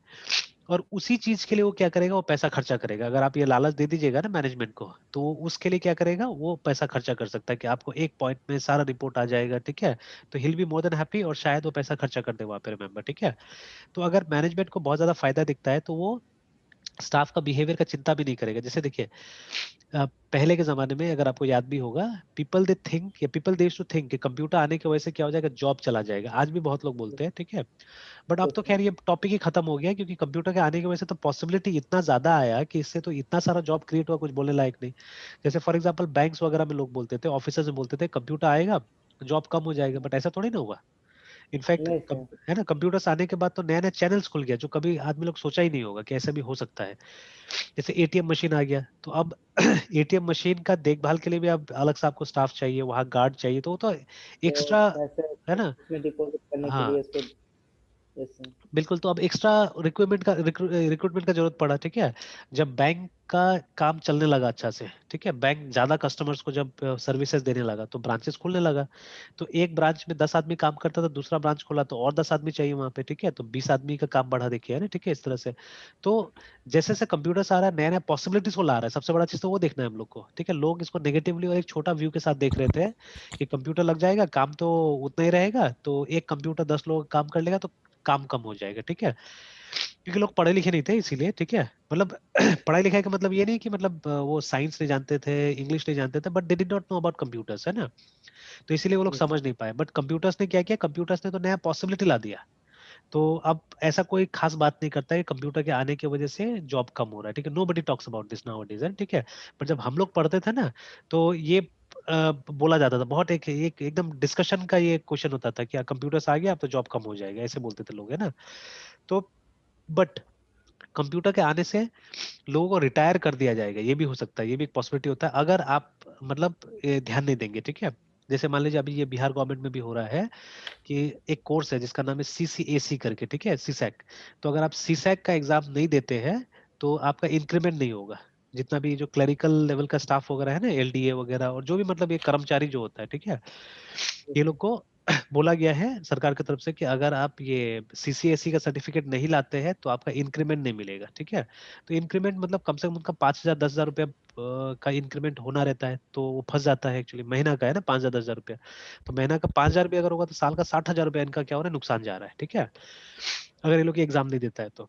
और उसी चीज के लिए वो क्या करेगा, वो पैसा खर्चा करेगा। अगर आप ये लालच दे दीजिएगा ना मैनेजमेंट को, तो वो उसके लिए क्या करेगा, वो पैसा खर्चा कर सकता है कि आपको एक पॉइंट में सारा रिपोर्ट आ जाएगा, ठीक है। तो हिल बी मोर देन हैप्पी, और शायद वो पैसा खर्चा कर दे वहां पे, रिमेंबर, ठीक है। तो अगर मैनेजमेंट को बहुत ज्यादा फायदा दिखता है तो वो स्टाफ का बिहेवियर का चिंता भी नहीं करेगा। जैसे देखिए, पहले के जमाने में अगर आपको याद भी होगा, पीपल दे थिंक, या पीपल दे टू थिंक कि कंप्यूटर आने की वजह से क्या हो जाएगा, जॉब चला जाएगा। आज भी बहुत लोग बोलते हैं, ठीक है। बट अब यस तो सर। खैर ये टॉपिक ही खत्म हो गया, क्योंकि कंप्यूटर के आने की वजह से तो पॉसिबिलिटी इतना ज्यादा आया कि इससे तो इतना सारा जॉब क्रिएट हुआ, कुछ बोलने लायक नहीं। जैसे फॉर एग्जांपल बैंक्स वगैरह में लोग बोलते थे, ऑफिसर्स में बोलते थे कंप्यूटर आएगा जॉब कम हो जाएगा, बट ऐसा थोड़ी ना हुआ। इनफैक्ट नहीं सर। है ना, कंप्यूटर्स आने के बाद तो नया नया चैनल्स खुल गया, जो कभी आदमी लोग सोचा ही नहीं होगा कि ऐसा भी हो सकता है। जैसे एटीएम मशीन आ गया, तो अब एटीएम मशीन का देखभाल के लिए भी अब अलग से आपको स्टाफ चाहिए, वहां गार्ड चाहिए, तो वो तो तो एक्स्ट्रा पैसे है ना। इसमें डिपॉजिट करने के हाँ लिए इसको। Yes sir. बिल्कुल, तो अब एक्स्ट्रा रिक्रूटमेंट का जरूरत पड़ा, ठीक है। जब बैंक का काम चलने लगा अच्छा से, ठीक है, बैंक ज्यादा कस्टमर्स को जब सर्विसेज देने लगा, तो ब्रांचेस खुलने लगा। तो एक ब्रांच में 10 आदमी काम करता था, दूसरा ब्रांच खोला तो और 10 आदमी चाहिए वहां पे, ठीक है, तो 20 आदमी का काम बढ़ा, देखिए, है ना, ठीक है, इस तरह से। तो जैसे जैसे कंप्यूटर्स आ रहा है, नया नया पॉसिबिलिटीज को ला रहा है, सबसे बड़ा चीज तो वो देखना है हम लोग को, ठीक है। लोग इसको नेगेटिवली और एक छोटा व्यू के साथ देख रहे थे कि कंप्यूटर लग जाएगा, काम तो उतना ही रहेगा, तो एक कंप्यूटर 10 लोग काम कर लेगा, तो काम कम हो जाएगा, ठीक है। क्योंकि लोग पढ़े लिखे नहीं थे इसीलिए, ठीक है। मतलब पढ़ाई लिखाई का मतलब ये नहीं कि मतलब वो साइंस नहीं जानते थे, इंग्लिश नहीं जानते थे, but they did not know about computers, है ना। तो इसीलिए वो लोग यस समझ नहीं पाए। बट कंप्यूटर्स ने क्या किया, कंप्यूटर्स ने तो नया पॉसिबिलिटी ला दिया। तो अब ऐसा कोई खास बात नहीं करता है कि कंप्यूटर के आने की वजह से जॉब कम हो रहा है, ठीक है। Nobody talks about this nowadays, ठीक है। पर जब हम लोग पढ़ते थे ना, तो ये बोला जाता था बहुत, एक एकदम डिस्कशन का ये क्वेश्चन होता था कि कंप्यूटर्स आ गया अब तो जॉब कम हो जाएगा, ऐसे बोलते थे लोग, है ना। तो बट कंप्यूटर के आने से लोगों को रिटायर कर दिया जाएगा, ये भी हो सकता है, ये भी एक पॉसिबिलिटी होता है, अगर आप मतलब ध्यान नहीं देंगे, ठीक है। जैसे मान लीजिए अभी ये बिहार गवर्नमेंट में भी हो रहा है कि एक कोर्स है जिसका नाम है सीसीएसी करके, ठीक है, सीसैक। तो अगर आप सीसैक का एग्जाम नहीं देते हैं, तो आपका इंक्रीमेंट नहीं होगा। जितना भी जो क्लरिकल लेवल का स्टाफ वगैरह है ना, एलडीए वगैरह, और जो भी मतलब ये कर्मचारी जो होता है, ठीक है, ये लोग को बोला गया है सरकार की तरफ से कि अगर आप ये सीसीएसई का सर्टिफिकेट नहीं लाते हैं तो आपका इंक्रीमेंट नहीं मिलेगा, ठीक है। तो इंक्रीमेंट मतलब कम से कम उनका 5,000 10,000 रुपया का इंक्रीमेंट होना रहता है, तो वो फंस जाता है। एक्चुअली महीना का है ना, 5,000 10,000 रुपया, तो महीना का 5,000 भी अगर होगा तो साल का 60,000 रुपया इनका क्या हो रहा है, नुकसान जा रहा है, ठीक है, अगर ये लोग एग्जाम नहीं देता है तो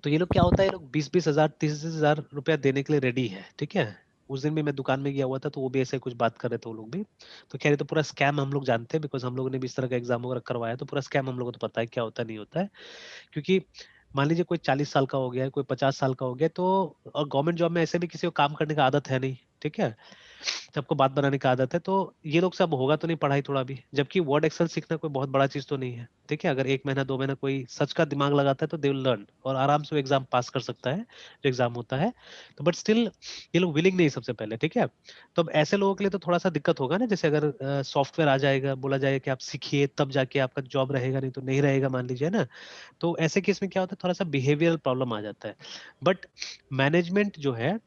ये लोग क्या होता है, ये लोग 20-20 हजार 30,000 रुपया देने के लिए रेडी है, ठीक है। उस दिन भी मैं दुकान में गया हुआ था, तो वो भी ऐसे कुछ बात कर रहे थे वो लोग भी। तो कह रहे तो पूरा स्कैम हम लोग जानते हैं, बिकॉज हम लोगों ने भी इस तरह का एग्जाम वगैरह करवाया, तो पूरा स्कैम हम लोगों को तो पता है क्या होता है नहीं होता है। क्योंकि मान लीजिए कोई 40 साल का हो गया है, कोई 50 साल का हो गया, तो और गवर्नमेंट जॉब में ऐसे भी किसी को काम करने का आदत है नहीं, ठीक है, सबको बात बनाने का आदत है, तो ये लोग सब होगा तो नहीं पढ़ाई थोड़ा भी, जबकि वर्ड एक्सेल सीखना कोई बहुत बड़ा चीज तो नहीं है, ठीक है। अगर 1 महीना 2 महीना कोई सच का दिमाग लगाता है तो दे विल लर्न, और आराम से वो एग्जाम पास कर सकता है, जो एग्जाम होता है। तो बट स्टिल ये लोग विलिंग नहीं सबसे पहले, ठीक है। तो अब ऐसे लोगों के लिए तो थोड़ा सा दिक्कत होगा ना, जैसे अगर सॉफ्टवेयर आ जाएगा, बोला जाएगा कि आप सीखिए तब जाके आपका जॉब रहेगा, नहीं तो नहीं रहेगा, मान लीजिए ना। तो ऐसे केस में क्या होता है, थोड़ा सा बिहेवियरल प्रॉब्लम आ जाता है। बट मैनेजमेंट जो है,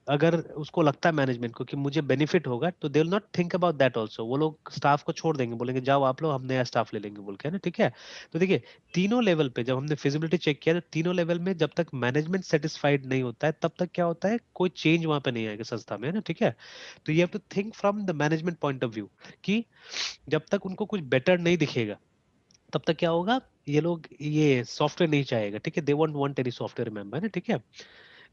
अगर उसको लगता है मैनेजमेंट को कि मुझे बेनिफिट होगा, तो they will not think about that also, वो लोग स्टाफ को छोड़ देंगे, बोलेंगे जाओ आप लोग, हम नया स्टाफ ले लेंगे बोल के, है ना, ठीक है। तो देखिए, तीनों लेवल पे जब हमने फिजिबिलिटी चेक किया, तो तीनों लेवल में जब तक मैनेजमेंट सेटिस्फाइड नहीं होता है, तब तक क्या होता है, कोई चेंज वहां पे नहीं आएगा संस्था में, है ना, ठीक है। तो you have to think from the management point of view कि जब तक उनको कुछ बेटर नहीं दिखेगा, तब तक क्या होगा, ये लोग ये सॉफ्टवेयर नहीं चाहेगा, ठीक है, they won't want any software, remember, है ना, ठीक है।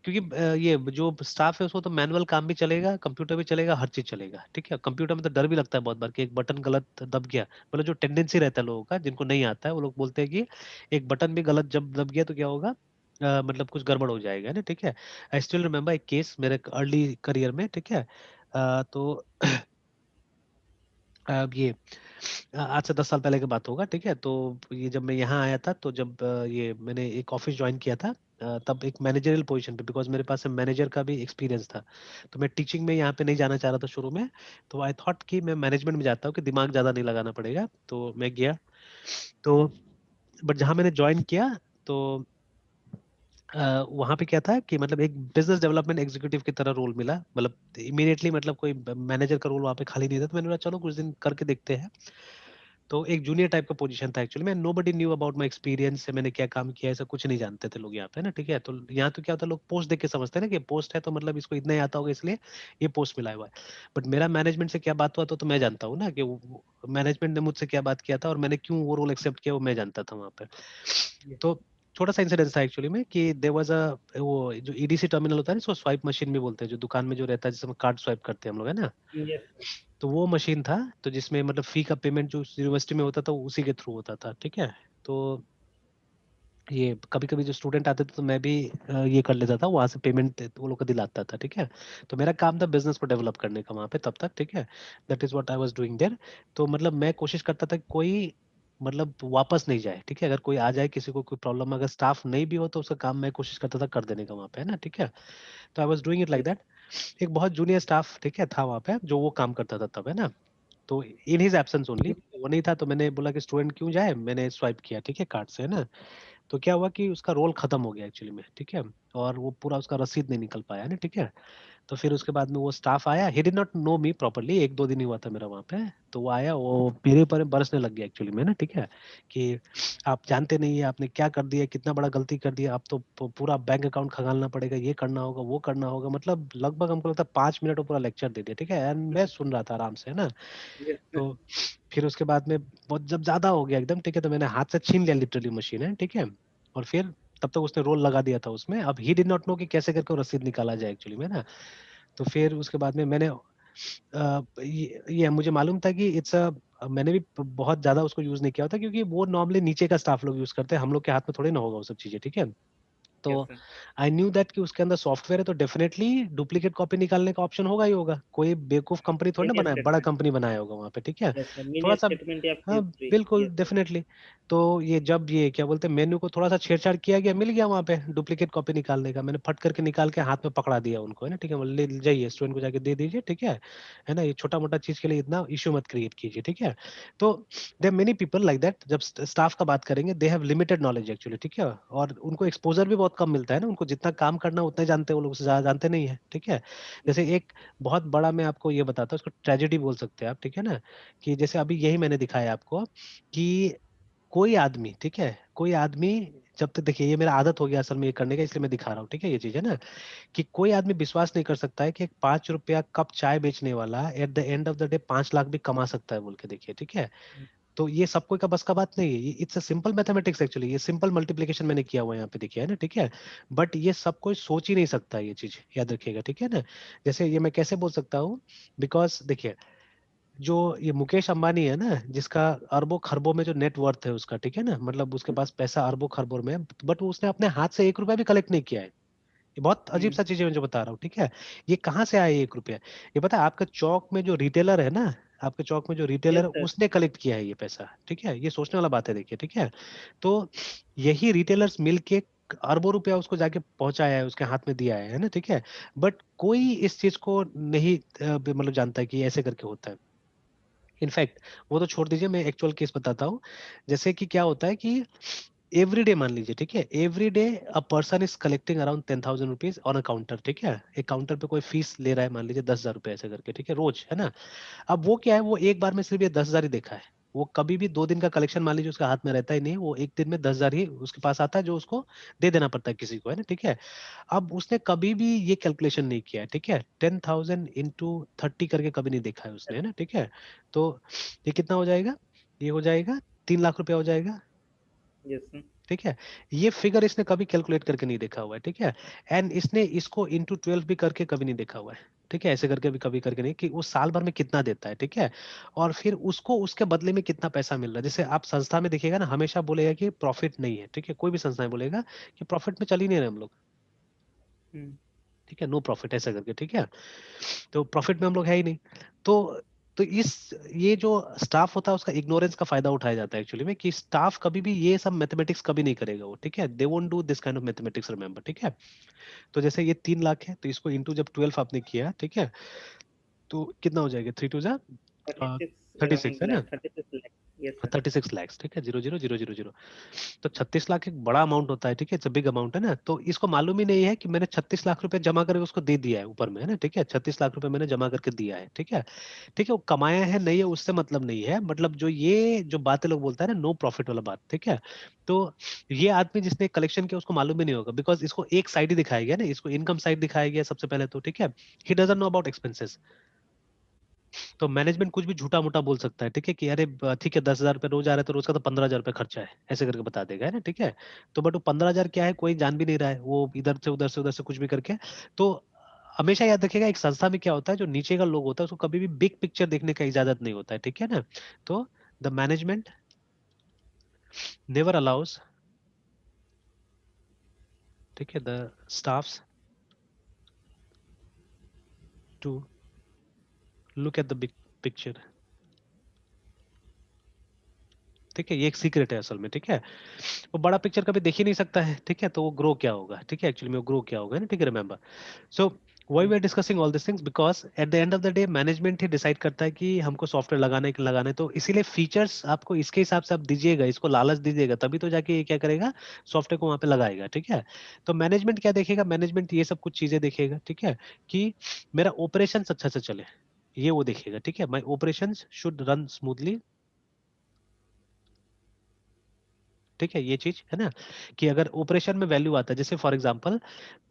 क्योंकि ये जो स्टाफ है उसको तो मैनुअल काम भी चलेगा, कंप्यूटर भी चलेगा, हर चीज चलेगा, ठीक है। कंप्यूटर में तो डर भी लगता है बहुत बार कि एक बटन गलत दब गया, मतलब जो टेंडेंसी रहता है लोगों का, जिनको नहीं आता है, वो लोग बोलते हैं कि एक बटन भी गलत जब दब गया तो क्या होगा, मतलब कुछ गड़बड़ हो जाएगा, है ना, ठीक है। आई स्टिल रिमेम्बर एक केस मेरे अर्ली करियर में, ठीक है। तो ये आज से 10 साल पहले की बात होगा, ठीक है। तो ये जब मैं यहाँ आया था, तो जब ये मैंने एक ऑफिस ज्वाइन किया था, तब एक मैनेजरियल पोजीशन पे, बिकॉज मेरे पास मैनेजर का भी एक्सपीरियंस था, तो मैं टीचिंग में यहाँ पे नहीं जाना चाह रहा था शुरू में। तो आई थॉट कि मैं मैनेजमेंट में जाता हूँ कि दिमाग ज़्यादा नहीं लगाना पड़ेगा, तो मैं गया। तो बट जहाँ मैंने ज्वाइन किया, तो वहां पे क्या था कि मतलब एक बिजनेस डेवलपमेंट एग्जीक्यूटिव की तरह रोल मिला, मतलब इमीडिएटली, मतलब कोई मैनेजर का रोल वहां पे खाली नहीं था, तो मैंने बोला चलो कुछ दिन करके देखते हैं। तो एक जूनियर टाइप का पोजीशन था एक्चुअली में, nobody knew about my experience से मैंने क्या काम किया ऐसा कुछ नहीं जानते थे लोग यहाँ पे ना, ठीक है। तो यहाँ तो क्या होता है, लोग पोस्ट देख के समझते हैं ना कि पोस्ट है तो मतलब इसको इतना ही आता होगा इसलिए ये पोस्ट मिला हुआ है। बट मेरा मैनेजमेंट से क्या बात हुआ तो मैं जानता हूँ ना कि मैनेजमेंट ने मुझसे क्या बात किया था और मैंने क्यों वो रोल एक्सेप्ट किया वो मैं जानता था वहाँ पे। Yes. तो छोटा सा इंसिडेंस था एक्चुअली में कि देयर वाज अ वो जो ईडीसी टर्मिनल होता है ना, इसको स्वाइप मशीन भी बोलते हैं, जो दुकान में जो रहता है जिसमें कार्ड स्वाइप करते हैं हम लोग, है ना। Yes. तो वो मशीन था, तो जिसमें मतलब फी का पेमेंट जो यूनिवर्सिटी में होता था वो उसी के थ्रू होता था, ठीक है। तो ये कभी कभी जो स्टूडेंट आते थे तो मैं भी ये कर लेता था, वहां से पेमेंट वो लोग को दिलाता था, ठीक है। तो मेरा काम था बिजनेस को डेवलप करने का वहां पे तब तक, ठीक है। That is what I was doing there. तो मतलब मैं कोशिश करता था कि कोई मतलब वापस नहीं जाए, ठीक है। अगर कोई आ जाए किसी को कोई प्रॉब्लम, अगर स्टाफ नहीं भी हो तो उसका काम मैं कोशिश करता था कर देने का वहां पे, है ना, ठीक है। तो आई was doing it like Yes. That. एक बहुत जूनियर स्टाफ, ठीक है, था वहां पे जो वो काम करता था तब, है ना। तो इन हिज एब्सेंस ओनली, वो नहीं था तो मैंने बोला कि स्टूडेंट क्यों जाए, मैंने स्वाइप किया, ठीक है, कार्ड से, है ना। तो क्या हुआ कि उसका रोल खत्म हो गया एक्चुअली में, ठीक है। और वो पूरा उसका रसीद नहीं निकल पाया ना, ठीक है। तो फिर उसके बाद में वो स्टाफ आया, he did not know me properly, एक दो दिन ही हुआ था मेरा वहाँ पे। तो वो आया, वो मेरे ऊपर बरसने लग गया एक्चुअली में ना, ठीक है। कि आप जानते नहीं है आपने क्या कर दिया, कितना बड़ा गलती कर दिया, आप तो पूरा बैंक अकाउंट खंगालना पड़ेगा, ये करना होगा वो करना होगा, मतलब लगभग हमको लगता है 5 मिनट वो पूरा लेक्चर दे दिया, ठीक है। एंड मैं सुन रहा था आराम से, है ना। Yes. तो फिर उसके बाद में बहुत जब ज्यादा हो गया एकदम, ठीक है, तो मैंने हाथ से छीन लिया लिटरली मशीन, है, ठीक है। और फिर तब तक उसने रोल लगा दिया था उसमें, अब ही डिड नॉट नो कि कैसे करके वो रसीद निकाला जाए एक्चुअली में ना। तो फिर उसके बाद में मैंने ये मुझे मालूम था कि इट्स अ, मैंने भी बहुत ज्यादा उसको यूज नहीं किया होता क्योंकि वो नॉर्मली नीचे का स्टाफ लोग यूज करते हैं, हम लोग के हाथ में थोड़ी ना होगा वो सब चीजें, ठीक है। तो Yes, sir. I knew that कि उसके अंदर सॉफ्टवेयर है तो डेफिनेटली डुप्लीकेट कॉपी निकालने का ऑप्शन होगा ही होगा, कोई बेवकूफ कंपनी थोड़ी ना Many बनाया, बड़ा statement. कंपनी बनाया होगा वहां पे, ठीक है। Yes, sir. थोड़ा Many सा, statement या हाँ fees free. बिल्कुल Yes, sir. डेफिनेटली। तो ये जब ये क्या बोलते हैं मेन्यू को थोड़ा सा छेड़छाड़ किया गया, मिल गया वहां पे डुप्लीकेट कॉपी निकालने का, मैंने फट करके निकाल के हाथ में पकड़ा दिया उनको, है ना, ठीक है। बोले, ले जाइए स्टूडेंट को जाके दे दीजिए, ठीक है ना। ये छोटा मोटा चीज के लिए इतना इश्यू मत क्रिएट कीजिए, ठीक है। तो there many people like that, जब स्टाफ का बात करेंगे they have limited knowledge actually, ठीक है। और उनको एक्सपोजर भी बहुत कम मिलता है ना, उनको जितना काम करना उतना ही जानते हैं वो लोग, उससे ज्यादा जानते नहीं है, ठीक है। जैसे एक बहुत बड़ा मैं आपको ये बताता हूँ, उसको ट्रेजेडी बोल सकते हैं आप, ठीक है ना। कि जैसे अभी यही मैंने दिखाया आपको कि कोई आदमी, ठीक है, कोई आदमी, जब तक देखिए ये मेरा आदत हो गया असल में ये करने का, इसलिए मैं दिखा रहा हूँ, ठीक है, ये चीज है ना। कि कोई आदमी विश्वास नहीं कर सकता है कि एक 5 रुपया कप चाय बेचने वाला eight the end of the day 5 lakh भी कमा सकता है बोल के, देखिए, ठीक है। तो ये सब कोई का बस का बात नहीं है, ये it's a simple mathematics actually, ये सिंपल मल्टीप्लिकेशन मैंने किया हुआ है यहाँ पे, देखिए, है ना, ठीक है। बट ये सब कोई सोच ही नहीं सकता, ये चीज याद रखिएगा, ठीक है ना। जैसे ये मैं कैसे बोल सकता हूँ, बिकॉज देखिए, जो ये मुकेश अंबानी है ना, जिसका अरबों खरबों में जो नेट वर्थ है उसका, ठीक है ना, मतलब उसके पास पैसा अरबों खरबों में, बट वो उसने अपने हाथ से 1 रुपया भी कलेक्ट नहीं किया है। ये बहुत अजीब सा चीज है मैं जो बता रहा हूँ, ठीक है। ये कहाँ से आया 1 रुपया, ये पता है, आपका चौक में जो रिटेलर है ना, आपके चौक में जो Yes, रिटेलर है sir. उसने कलेक्ट किया है ये पैसा, ठीक है। ये सोचने वाला बात है, देखिए, ठीक है। तो यही रिटेलर्स मिलके अरबों रुपया उसको जाके पहुंचाया है, उसके हाथ में दिया है ना, ठीक है। बट कोई इस चीज को नहीं मतलब जानता है कि ऐसे करके होता है। इनफैक्ट वो तो छोड़ दीजिए, मैं एक्चुअल केस बताता हूँ। जैसे कि क्या होता है कि एवरी डे मान लीजिए, ठीक है, every day a person is collecting around 10,000 rupees on a counter, ठीक है। एक काउंटर पे कोई फीस ले रहा है, मान लीजिए 10,000 रुपए ऐसे करके, ठीक है, रोज, है ना। अब वो क्या है, वो एक बार में सिर्फ ये 10,000 ही देखा है। वो कभी भी 2 दिन का कलेक्शन मान लीजिए उसका हाथ में रहता ही नहीं, वो एक दिन में 10,000 ही उसके पास आता है जो उसको दे देना पड़ता है किसी को, है ना, ठीक है। अब उसने कभी भी ये कैलकुलेशन नहीं किया है, ठीक है, 10,000 into 30 करके कभी नहीं देखा है उसने, है ना, ठीक है। तो ये कितना हो जाएगा, ये हो जाएगा 3 लाख रुपया हो जाएगा, Yes, sir. ठीक है। ये फिगर इसने कभी कैलकुलेट करके नहीं देखा हुआ है, ठीक है। एंड इसने इसको इंटू 12 भी करके कभी नहीं देखा हुआ है, ठीक है, ऐसे करके भी कभी करके नहीं, कि वो साल भर में कितना देता है, ठीक है। और फिर उसको उसके बदले में कितना पैसा मिल रहा है। जैसे आप संस्था में देखिएगा ना, हमेशा बोलेगा कि प्रॉफिट नहीं है, ठीक है, कोई भी संस्था में बोलेगा कि प्रॉफिट में चल ही नहीं रहे हम लोग, Hmm. ठीक है, नो प्रॉफिट ऐसा करके, ठीक है। तो प्रॉफिट में हम लोग है ही नहीं। तो तो इस ये जो स्टाफ होता है उसका इग्नोरेंस का फायदा उठाया जाता है एक्चुअली में, कि स्टाफ कभी भी ये सब मैथमेटिक्स कभी नहीं करेगा वो, ठीक है। They won't do this kind of mathematics, remember, ठीक है। तो जैसे ये 3 लाख है, तो इसको इंटू जब 12 आपने किया, ठीक है, तो कितना हो जाएगा, 3 2 जा 36 36 around है ना। lakh, 36 lakh. Yes, sir. 36 lakhs, ठीक है, 00000। तो 36 लाख एक बड़ा अमाउंट होता है, ठीक है, इट्स अ बिग अमाउंट है ना। तो इसको मालूम ही नहीं है कि मैंने 36 लाख रुपए जमा करके उसको दे दिया है ऊपर में, है ना, ठीक है, 36 लाख रुपए मैंने जमा करके दिया है, ठीक है, ठीक है, वो कमाया है नहीं है उससे मतलब नहीं है, मतलब जो ये जो बातें लोग बोलता है ना, नो प्रॉफिट वाला बात, ठीक है। तो ये आदमी जिसने कलेक्शन किया उसको मालूम ही नहीं होगा, बिकॉज इसको एक साइड ही दिखाया गया ना, इसको इनकम साइड दिखाया गया सबसे पहले तो, ठीक है, he doesn't know about expenses. तो मैनेजमेंट कुछ भी झूठा मूठा बोल सकता है, ठीक है, कि अरे ठीक है 10,000 रुपये रोज आ रहा है तो रोज का तो 15,000 रुपये खर्चा है, ऐसे करके बता देगा, है ना, ठीक है। तो बट वो 15,000 क्या है कोई जान भी नहीं रहा है, वो इधर से उधर से उधर से कुछ भी करके। तो हमेशा याद रखिएगा एक संस्था में क्या होता है, जो नीचे का लोग होता है उसको कभी भी बिग पिक्चर देखने का इजाजत नहीं होता है, ठीक है ना। तो द मैनेजमेंट नेवर अलाउज, ठीक है, the staffs to look at the big picture, ठीक है, ये एक सीक्रेट है असल में, ठीक है। वो बड़ा पिक्चर कभी देख ही नहीं सकता है, ठीक है, तो वो ग्रो क्या होगा, ठीक है, एक्चुअली में वो ग्रो क्या होगा ना, ठीक है, remember. So why we are discussing all this things, because at the end of the day management ही डिसाइड करता है कि हमको सॉफ्टवेयर लगाना है, लगाना है, तो इसीलिए फीचर्स आपको इसके हिसाब से आप दीजिएगा, इसको लालच दीजिएगा, तभी तो जाके ये क्या करेगा, सॉफ्टवेयर को वहां पे लगाएगा, ठीक है। तो मैनेजमेंट क्या देखेगा, मैनेजमेंट ये सब कुछ चीजें देखेगा, ठीक है, कि मेरा ऑपरेशन अच्छा से चले, ये वो देखेगा, ठीक है, माई ऑपरेशन शुड रन स्मूथली, ठीक है, ये चीज है ना, कि अगर ऑपरेशन में वैल्यू आता है, जैसे फॉर एग्जांपल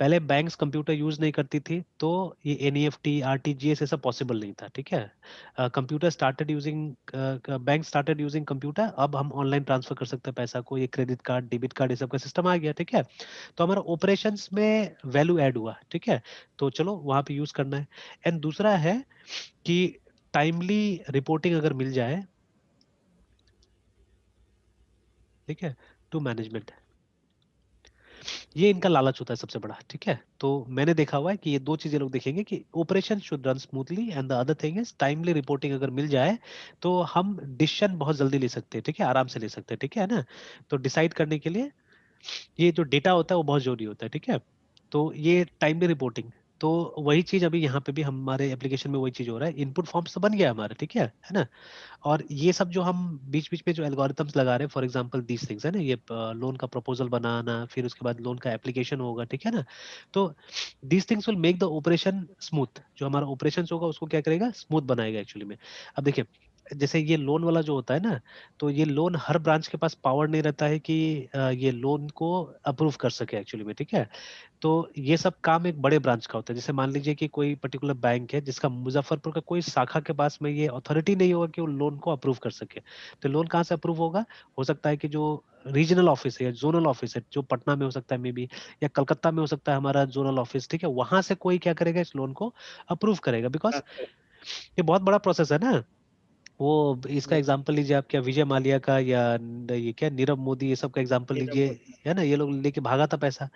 पहले बैंक्स कंप्यूटर यूज नहीं करती थी, तो ये एनईएफटी आरटीजीएस ऐसा पॉसिबल नहीं था, ठीक है। Computer started using, bank started using computer, अब हम ऑनलाइन ट्रांसफर कर सकते हैं पैसा को, ये क्रेडिट कार्ड डेबिट कार्ड ये सब का सिस्टम आ गया, ठीक है। तो हमारा ऑपरेशंस में वैल्यू ऐड हुआ, ठीक है, तो चलो वहां पे यूज करना है। एंड दूसरा है कि टाइमली रिपोर्टिंग अगर मिल जाए, ठीक है, टू मैनेजमेंट, ये इनका लालच होता है सबसे बड़ा, ठीक है। तो मैंने देखा हुआ है कि ये दो चीजें लोग देखेंगे कि operation should run smoothly and the other thing is timely reporting अगर मिल जाए तो हम डिसीजन बहुत जल्दी ले सकते हैं, ठीक है, आराम से ले सकते हैं, ठीक है ना। तो डिसाइड करने के लिए ये जो डेटा होता है वो बहुत जरूरी होता है, ठीक है। तो ये टाइमली रिपोर्टिंग, तो वही चीज अभी यहाँ पे भी हमारे एप्लीकेशन में वही चीज हो रहा है, इनपुट फॉर्म्स तो बन गया हमारा, ठीक है ना। और ये सब जो हम बीच बीच में जो एल्गोरिथम्स लगा रहे हैं, फॉर एग्जांपल दीस थिंग्स है ना, ये लोन का प्रपोजल बनाना, फिर उसके बाद लोन का एप्लीकेशन होगा, ठीक है ना। तो these things will make the operation smooth, जो हमारा ऑपरेशन होगा उसको क्या करेगा, स्मूथ बनाएगा एक्चुअली में। अब देखिए जैसे ये लोन वाला जो होता है ना, तो ये लोन हर ब्रांच के पास पावर नहीं रहता है कि ये लोन को अप्रूव कर सके एक्चुअली में, ठीक है। तो ये सब काम एक बड़े ब्रांच का होता है, जैसे मान लीजिए कि कोई पर्टिकुलर बैंक है जिसका मुजफ्फरपुर का कोई शाखा के पास में ये अथॉरिटी नहीं होगा कि वो लोन को अप्रूव कर सके, तो लोन कहाँ से अप्रूव होगा, हो सकता है कि जो रीजनल ऑफिस है या जोनल ऑफिस है, जो पटना में हो सकता है मे बी, या कलकत्ता में हो सकता है हमारा जोनल ऑफिस, ठीक है, वहां से कोई क्या करेगा, इस लोन को अप्रूव करेगा, बिकॉज हाँ, sir. ये बहुत बड़ा प्रोसेस है ना। वो इसका Yes. एग्जांपल लीजिए आप, क्या विजय माल्या का या ये क्या नीरव मोदी, ये सब का एग्जांपल Nirav लीजिए, Modi. है ना, ये लोग लेके भागा था पैसा।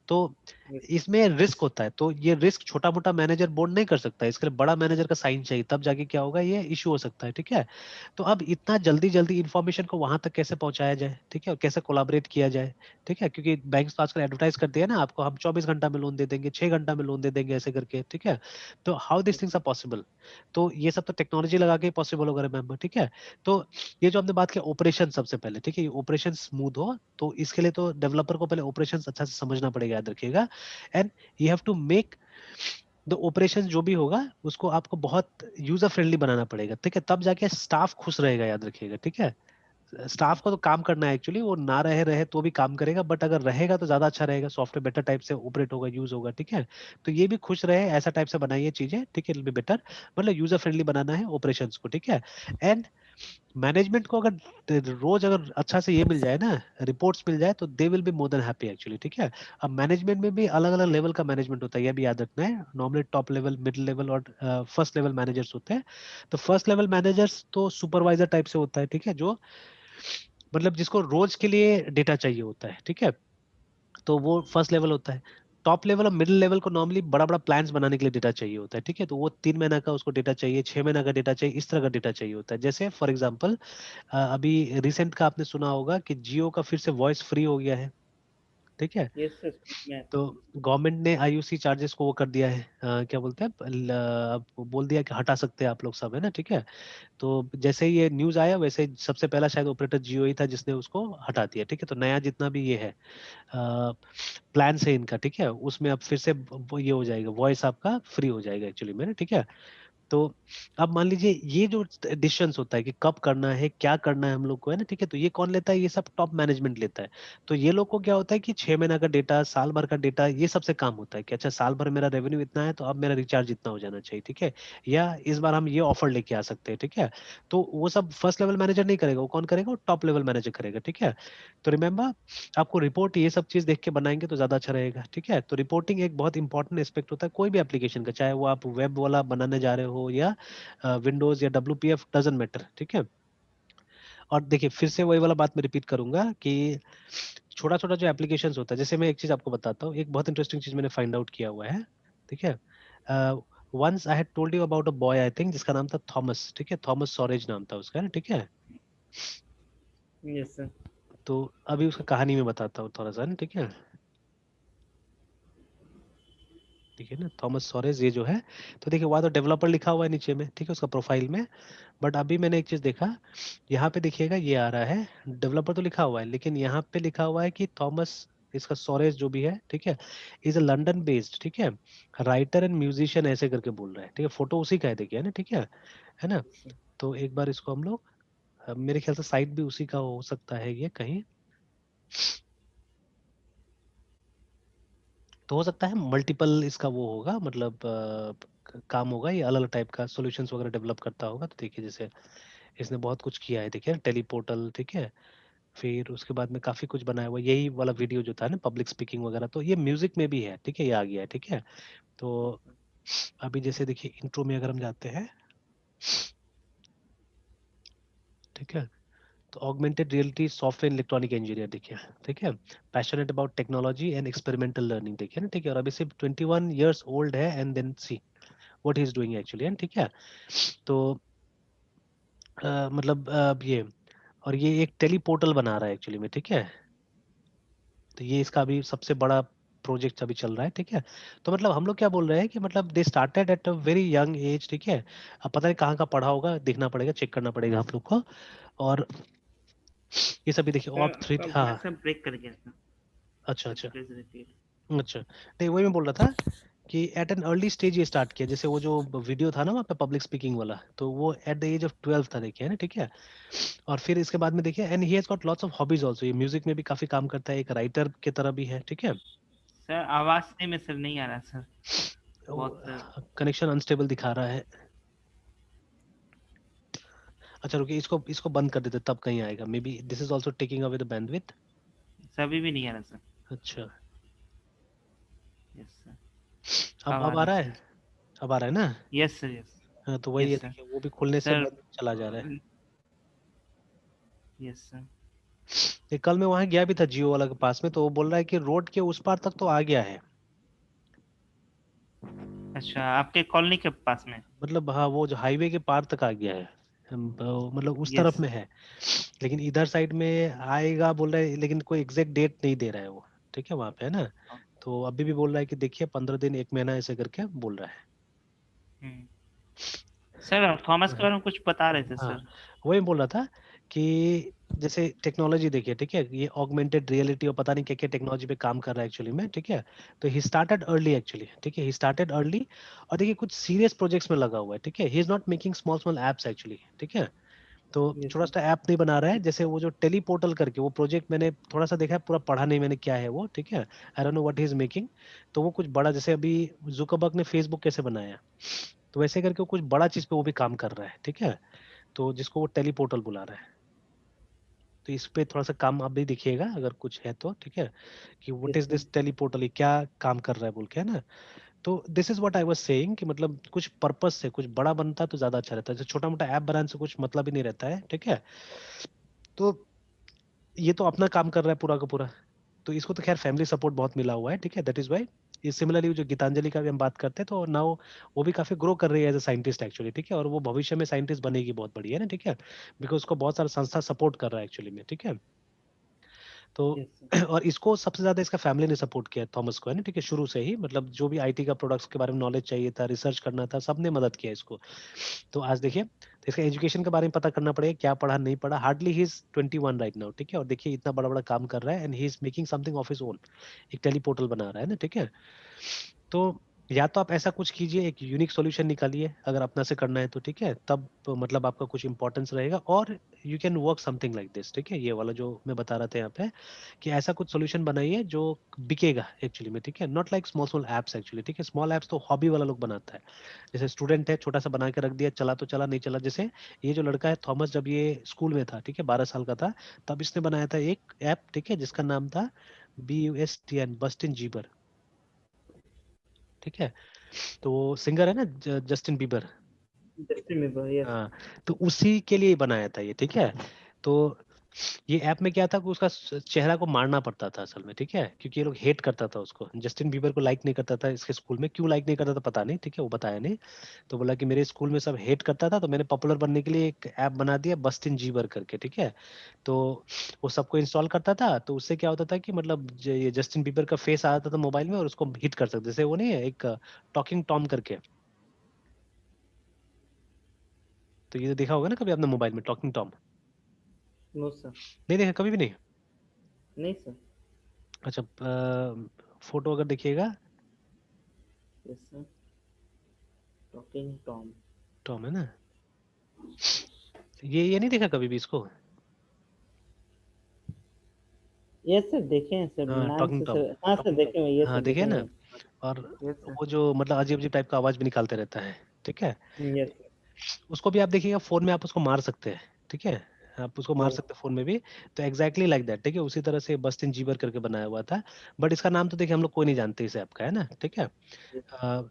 तो Yes. इसमें रिस्क होता है, तो ये रिस्क छोटा मोटा मैनेजर बोर्ड नहीं कर सकता, इसके लिए बड़ा मैनेजर का साइन चाहिए, तब जाके क्या होगा, ये इशू हो सकता है, ठीक है। तो अब इतना जल्दी जल्दी इंफॉर्मेशन को वहां तक कैसे पहुंचाया जाए, ठीक है, और कैसे कोलाबरेट किया जाए, ठीक है, क्योंकि बैंक तो आजकल एडवर्टाइज करते हैं ना आपको, हम 24 घंटा में लोन दे देंगे, 6 घंटा में लोन दे देंगे, ऐसे करके, ठीक है। तो how this things are possible, तो ये सब तो टेक्नोलॉजी लगा के पॉसिबल होगा, रिमेंबर, ठीक है। तो ये जो हमने बात की ऑपरेशन सबसे पहले, ठीक है, ये ऑपरेशन स्मूथ हो, तो इसके लिए तो डेवलपर को पहले ऑपरेशन अच्छा से समझना पड़ेगा, याद रखिएगा। And you have to make the operation जो भी होगा उसको आपको बहुत यूजर फ्रेंडली बनाना पड़ेगा, ठीक है, तब जाके स्टाफ खुश रहेगा, याद रखिएगा, ठीक है। स्टाफ को तो काम करना है एक्चुअली, वो ना रहे रहे तो भी काम करेगा, बट अगर रहेगा तो ज्यादा अच्छा रहेगा, सॉफ्टवेयर बेटर टाइप से ऑपरेट होगा, यूज होगा, ठीक है। तो ये भी खुश रहे ऐसा टाइप से बनाइए चीजें, ठीक है, बी बेटर, मतलब यूजर फ्रेंडली बनाना है ऑपरेशंस को, ठीक है। एंड मैनेजमेंट को अगर रोज अगर अच्छा से ये मिल जाए ना, रिपोर्ट्स मिल जाए, तो they will be more than happy actually, ठीक है। अब मैनेजमेंट में भी अलग अलग लेवल का मैनेजमेंट होता है, ये भी याद रखना है, normally top level, middle level और फर्स्ट लेवल मैनेजर्स होते हैं। तो फर्स्ट लेवल मैनेजर्स तो सुपरवाइजर टाइप से होता है, ठीक है, जो मतलब जिसको रोज के लिए डेटा चाहिए होता है, ठीक है, तो वो फर्स्ट लेवल होता है। टॉप लेवल और मिडिल लेवल को नॉर्मली बड़ा बड़ा प्लान्स बनाने के लिए डेटा चाहिए होता है, ठीक है, तो वो 3 महीना का उसको डेटा चाहिए, 6 महीना का डेटा चाहिए, इस तरह का डेटा चाहिए होता है। जैसे फॉर एग्जाम्पल अभी रिसेंट का आपने सुना होगा कि जियो का फिर से वॉइस फ्री हो गया है, ठीक है। यस सर, मैं तो गवर्नमेंट ने आईयूसी चार्जेस को वो कर दिया है, क्या बोलते हैं, अब बोल दिया कि हटा सकते हैं आप लोग सब, है ना, ठीक है। तो जैसे ही ये न्यूज आया वैसे ही सबसे पहला शायद ऑपरेटर जियो ही था जिसने उसको हटा दिया, ठीक है। तो नया जितना भी ये है प्लान से इनका, ठीक है, उसमें अब फिर से ये हो जाएगा, वॉइस आपका फ्री हो जाएगा एक्चुअली में ना, ठीक है। तो अब मान लीजिए ये जो डिसीजंस होता है कि कब करना है, क्या करना है हम लोग को, है ना, ठीक है, तो ये कौन लेता है, ये सब टॉप मैनेजमेंट लेता है। तो ये लोग को क्या होता है कि 6 महीना का डेटा, साल भर का डेटा, ये सबसे काम होता है कि अच्छा साल भर मेरा रेवेन्यू इतना है तो अब मेरा रिचार्ज इतना हो जाना चाहिए, ठीक है, या इस बार हम ये ऑफर लेके आ सकते हैं, ठीक है। तो वो सब फर्स्ट लेवल मैनेजर नहीं करेगा, वो कौन करेगा, वो टॉप लेवल मैनेजर करेगा, ठीक है। तो रिमेम्बर, आपको रिपोर्ट ये सब चीज देख के बनाएंगे तो ज्यादा अच्छा रहेगा, ठीक है। तो रिपोर्टिंग एक बहुत इंपॉर्टेंट एस्पेक्ट होता है कोई भी एप्लीकेशन का, चाहे वो आप वेब वाला बनाने जा रहे हो या विंडोज या डब्ल्यूपीएफ, डजंट मैटर, ठीक है। और देखिए फिर से वही वाला बात मैं रिपीट करूंगा कि छोटा छोटा जो एप्लीकेशंस होता है, जैसे मैं एक चीज आपको बताता हूँ, एक बहुत इंटरेस्टिंग चीज मैंने फाइंड आउट किया हुआ है, ठीक है। Once I had told you about a boy, I think, जिसका नाम था थॉमस, ठीक है, थॉमस सॉरेज नाम था उसका, ठीक है। Yes sir. तो अभी उसका कहानी में बताता हूँ थोड़ा सा ना, ठीक है। ठीक है ना, थॉमस सॉरेज ये जो है, तो देखिए वहाँ तो डेवलपर लिखा हुआ है नीचे में, ठीक है, उसका प्रोफाइल में। बट अभी मैंने एक चीज देखा, यहाँ पे देखिएगा ये आ रहा है, डेवलपर तो लिखा हुआ है लेकिन यहाँ पे लिखा हुआ है कि थॉमस, इसका सोरेज जो भी है, ठीक है, इज अ लंदन बेस्ड, ठीक है, राइटर एंड म्यूजिशियन, ऐसे करके बोल रहा है, ठीक है, फोटो उसी का है देखिए ना, ठीक है ना। तो एक बार इसको हम लोग, मेरे ख्याल से साइट भी उसी का हो सकता है ये कहीं, तो हो सकता है मल्टीपल इसका वो होगा, मतलब काम होगा, ये अलग अलग टाइप का सॉल्यूशंस वगैरह डेवलप करता होगा। तो देखिए जैसे इसने बहुत कुछ किया है, देखिए टेलीपोर्टल, ठीक है, फिर उसके बाद में काफी कुछ बनाया हुआ, यही वाला वीडियो जो था ना पब्लिक स्पीकिंग वगैरह, तो ये म्यूजिक में भी है, ठीक है, ये आ गया है, ठीक है। तो अभी जैसे देखिए इंट्रो में अगर हम जाते हैं, ठीक है, तो augmented reality software electronic engineer देखिए, ठीक है, passionate about technology and experimental learning, देखिए ना, ठीक है, और अभी सिर्फ 21 ईयर्स ओल्ड है, and then see what he is doing actually, ठीक है। तो मतलब ये, और ये एक टेलीपोर्टल बना रहा है एक्चुअली में, ठीक है। तो ये इसका अभी सबसे बड़ा प्रोजेक्ट अभी चल रहा है, ठीक है। तो मतलब हम लोग क्या बोल रहे हैं कि मतलब they started at a very young age, ठीक है। अब पता नहीं कहाँ का पढ़ा होगा, देखना पड़ेगा, चेक करना पड़ेगा आप लोग को। और ये सभी देखिए सर ऑप थ्री, आपका हाँ। वॉइस सब ब्रेक कर गया था। अच्छा सर अच्छा। Please repeat. अच्छा, नहीं वही मैं बोल रहा था कि एट एन अर्ली स्टेज ये स्टार्ट किया, जैसे वो जो वीडियो था ना वहाँ पे पब्लिक स्पीकिंग वाला, तो वो एट द एज ऑफ 12 था, देखिए ना, ठीक है। और फिर इसके बाद में देखिए, and he has got lots of hobbies also, ये म्यूजिक में भी काफी काम करता है, एक राइटर की तरह भी है, ठीक है। सर आवाज से में सर नहीं आ रहा सर। बहुत कनेक्शन अनस्टेबल दिखा रहा है। अच्छा रुकिए, इसको इसको बंद कर देते तब कहीं आएगा, may be this is also taking away the bandwidth. सभी भी नहीं आ रहा सर। अच्छा, यस सर। अब अब आ अब आ रहा रहा है, सर। अब आ रहा है ना। Yes sir, yes. हाँ, तो वही है, यस सर। देखिए वो भी खुलने से सर। बंद चला जा रहा है। Yes sir. ये कल मैं वहां गया भी था जियो वाला के पास में, तो वो बोल रहा है कि रोड के उस पार तक तो आ गया है। अच्छा, आपके कॉलोनी के पास में? मतलब हाँ, वो जो हाईवे के पार तक आ गया है, मतलब उस यस तरफ में सर। है। लेकिन इधर साइड में आएगा बोल रहा है, लेकिन कोई एग्जैक्ट डेट नहीं दे रहा है वो, ठीक है, वहां पे है ना। तो अभी भी बोल रहा है कि देखिए 15 दिन, 1 महीना, ऐसे करके बोल रहा है। हम्म। सर आप थॉमस के हाँ बारे में कुछ बता रहे थे हाँ, सर। वही बोल रहा था कि जैसे टेक्नोलॉजी देखिए, ठीक है, ये ऑगमेंटेड रियलिटी और पता नहीं क्या क्या टेक्नोलॉजी पे काम कर रहा है एक्चुअली में, ठीक है। तो ही स्टार्टेड अर्ली एक्चुअली, ठीक है, ही स्टार्टेड अर्ली, और देखिए कुछ सीरियस प्रोजेक्ट्स में लगा हुआ है, ठीक है, ही is not making small small apps actually, ठीक है। तो यस छोटा सर। सा ऐप नहीं बना रहा है, जैसे वो जो टेलीपोर्टल करके वो प्रोजेक्ट मैंने थोड़ा सा देखा है, पूरा पढ़ा नहीं मैंने क्या है वो, ठीक है, I don't know what he is making. तो वो कुछ बड़ा, जैसे अभी जुकरबर्ग ने फेसबुक कैसे बनाया, तो वैसे करके वो कुछ बड़ा चीज पे वो भी काम कर रहा है, ठीक है। तो जिसको वो टेलीपोर्टल बुला रहा है, तो इस पे थोड़ा सा काम आप भी देखिएगा अगर कुछ है तो, ठीक है, कि what yes is sir. This teleportal, ये क्या काम कर रहा है बोल के, है ना। तो this is what I was saying कि मतलब कुछ पर्पस से कुछ बड़ा बनता तो ज्यादा अच्छा रहता है, जैसे छोटा मोटा ऐप बनाने से कुछ मतलब ही नहीं रहता है, ठीक है। तो ये तो अपना काम कर रहा है पूरा का पूरा, तो इसको तो खैर फैमिली सपोर्ट बहुत मिला हुआ है, ठीक है, दैट इज वाई। ये सिमिलरली जो गीतांजलि का भी हम बात करते हैं, तो नाउ वो भी काफी ग्रो कर रही है एज अ साइंटिस्ट एक्चुअली, ठीक है, और वो भविष्य में साइंटिस्ट बनेगी बहुत बढ़िया है ना, ठीक है, बिकॉज उसको बहुत सारा संस्था सपोर्ट कर रहा है एक्चुअली में, ठीक है। तो Yes, sir. और इसको सबसे ज्यादा इसका फैमिली ने सपोर्ट किया थॉमस को, है ना, ठीक है, शुरू से ही, मतलब जो भी आईटी का प्रोडक्ट्स के बारे में नॉलेज चाहिए था, रिसर्च करना था, सबने मदद किया इसको। तो आज देखिए, तो इसका एजुकेशन के बारे में पता करना पड़ेगा, क्या पढ़ा नहीं पढ़ा। Hardly he is 21 right now, ठीक है, और देखिए इतना बड़ा बड़ा काम कर रहा है, and he is making something of his own, एक टेली पोर्टल बना रहा है ना, ठीक है। तो या तो आप ऐसा कुछ कीजिए, एक यूनिक सॉल्यूशन निकालिए, अगर अपना से करना है तो, ठीक है, तब तो मतलब आपका कुछ इंपॉर्टेंस रहेगा, और you can work something like this, ठीक है, ये वाला जो मैं बता रहा था यहाँ पे, कि ऐसा कुछ सॉल्यूशन बनाइए जो बिकेगा एक्चुअली में, ठीक है, not like small small apps actually, ठीक है, स्मॉल एप्स तो हॉबी वाला लोग बनाता है, जैसे स्टूडेंट है, छोटा सा बना के रख दिया, चला तो चला, नहीं चला, जैसे ये जो लड़का है थॉमस, जब ये स्कूल में था, ठीक है, 12 साल का था, तब इसने बनाया था एक ऐप, ठीक है, जिसका नाम था BUSTN, बस्टिन जीबर, ठीक है। तो वो सिंगर है ना, Justin Bieber. Justin Bieber, yes. हाँ, तो उसी के लिए ही बनाया था ये, ठीक है। तो ये ऐप में क्या था कि उसका चेहरा को मारना पड़ता था असल में, ठीक है, क्योंकि ये लोग हेट करता था उसको, जस्टिन बीबर को लाइक नहीं करता था इसके स्कूल में, क्यों लाइक नहीं करता था पता नहीं, ठीक है, वो बताया नहीं। तो बोला कि मेरे स्कूल में सब हेट करता था, तो मैंने पॉपुलर बनने के लिए एक ऐप बना दिया, बस्टिन जीबर करके, ठीक है। तो वो सबको इंस्टॉल करता था, तो उससे क्या होता था कि मतलब ये जस्टिन बीबर का फेस आता था मोबाइल में, और उसको हिट कर सकते, जैसे वो नहीं है एक टॉकिंग टॉम करके, तो ये देखा होगा ना कभी आपने मोबाइल में टॉकिंग टॉम? No, sir. नहीं देखा कभी भी नहीं? नहीं, sir. अच्छा, फोटो अगर देखिएगा, Yes, sir. Talking Tom. Tom है ना, ये नहीं देखा कभी भी इसको? Yes, sir. देखे हैं सर, हाँ, नाम टॉकिंग से टॉम, सर, हाँ सर, टॉकिंग टॉम, देखे हैं, ये हाँ सर देखिए देखे ना, हैं। और Yes, sir. वो जो मतलब अजीब अजीब टाइप का आवाज भी निकालते रहता है, ठीक है। Yes, sir. उसको भी आप देखिएगा फोन में, आप उसको मार सकते हैं, ठीक है, आप उसको मार Oh, सकते हैं फोन में भी। तो एग्जैक्टली लाइक दैट, ठीक है, उसी तरह से बस्टिन जीबर करके बनाया हुआ था। बट इसका नाम तो देखिए हम लोग कोई नहीं जानते इस ऐप का, है ना, ठीक है। yes.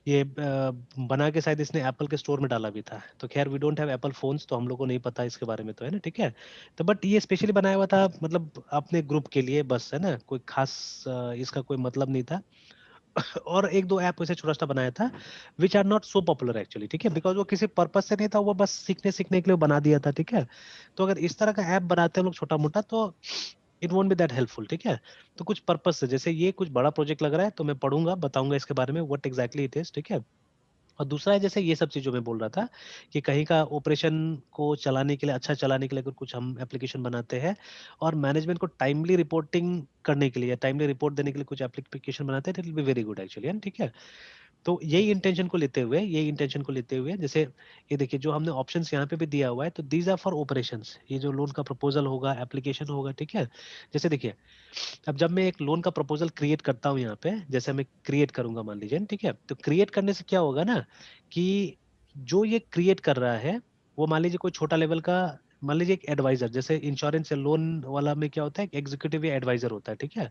ये बना के शायद इसने एप्पल के स्टोर में डाला भी था, तो खैर we don't have Apple phones, तो हम लोग को नहीं पता इसके बारे में, तो है ना, ठीक है। तो बट ये स्पेशली बनाया हुआ था, मतलब अपने ग्रुप के लिए बस, है ना, कोई खास इसका कोई मतलब नहीं था। और एक दो ऐप वैसे छोटा सा बनाया था, which are not so popular actually, ठीक है, बिकॉज वो किसी पर्पज से नहीं था, वो बस सीखने सीखने के लिए बना दिया था, ठीक है। तो अगर इस तरह का ऐप बनाते हैं लोग छोटा मोटा, तो it won't be that helpful, ठीक है। तो कुछ पर्पज से, जैसे ये कुछ बड़ा प्रोजेक्ट लग रहा है, तो मैं पढ़ूंगा, बताऊंगा इसके बारे में व्हाट एग्जैक्टली इट इज, ठीक है। और दूसरा है जैसे ये सब चीजों में बोल रहा था, कि कहीं का ऑपरेशन को चलाने के लिए, अच्छा चलाने के लिए अगर कुछ हम एप्लीकेशन बनाते हैं, और मैनेजमेंट को टाइमली रिपोर्टिंग करने के लिए, टाइमली रिपोर्ट देने के लिए कुछ एप्लीकेशन बनाते हैं, it will be very good actually, ठीक है। तो यही अच्छा, इंटेंशन को लेते हुए, यही इंटेंशन को लेते हुए, जैसे ये देखिए जो हमने ऑप्शंस यहाँ पे भी दिया हुआ है, तो दीज आर फॉर ऑपरेशंस, ये जो लोन का प्रपोजल होगा, एप्लीकेशन होगा, ठीक है। जैसे देखिए, अब जब मैं एक लोन का प्रपोजल क्रिएट करता हूँ यहाँ पे, जैसे मैं क्रिएट करूंगा मान लीजिए, ठीक है, तो क्रिएट करने से क्या होगा ना, कि जो ये क्रिएट कर रहा है, वो मान लीजिए कोई छोटा लेवल का, मान लीजिए एक एडवाइजर, जैसे इंश्योरेंस या लोन वाला में क्या होता है, एग्जीक्यूटिव या एडवाइजर होता है, ठीक है।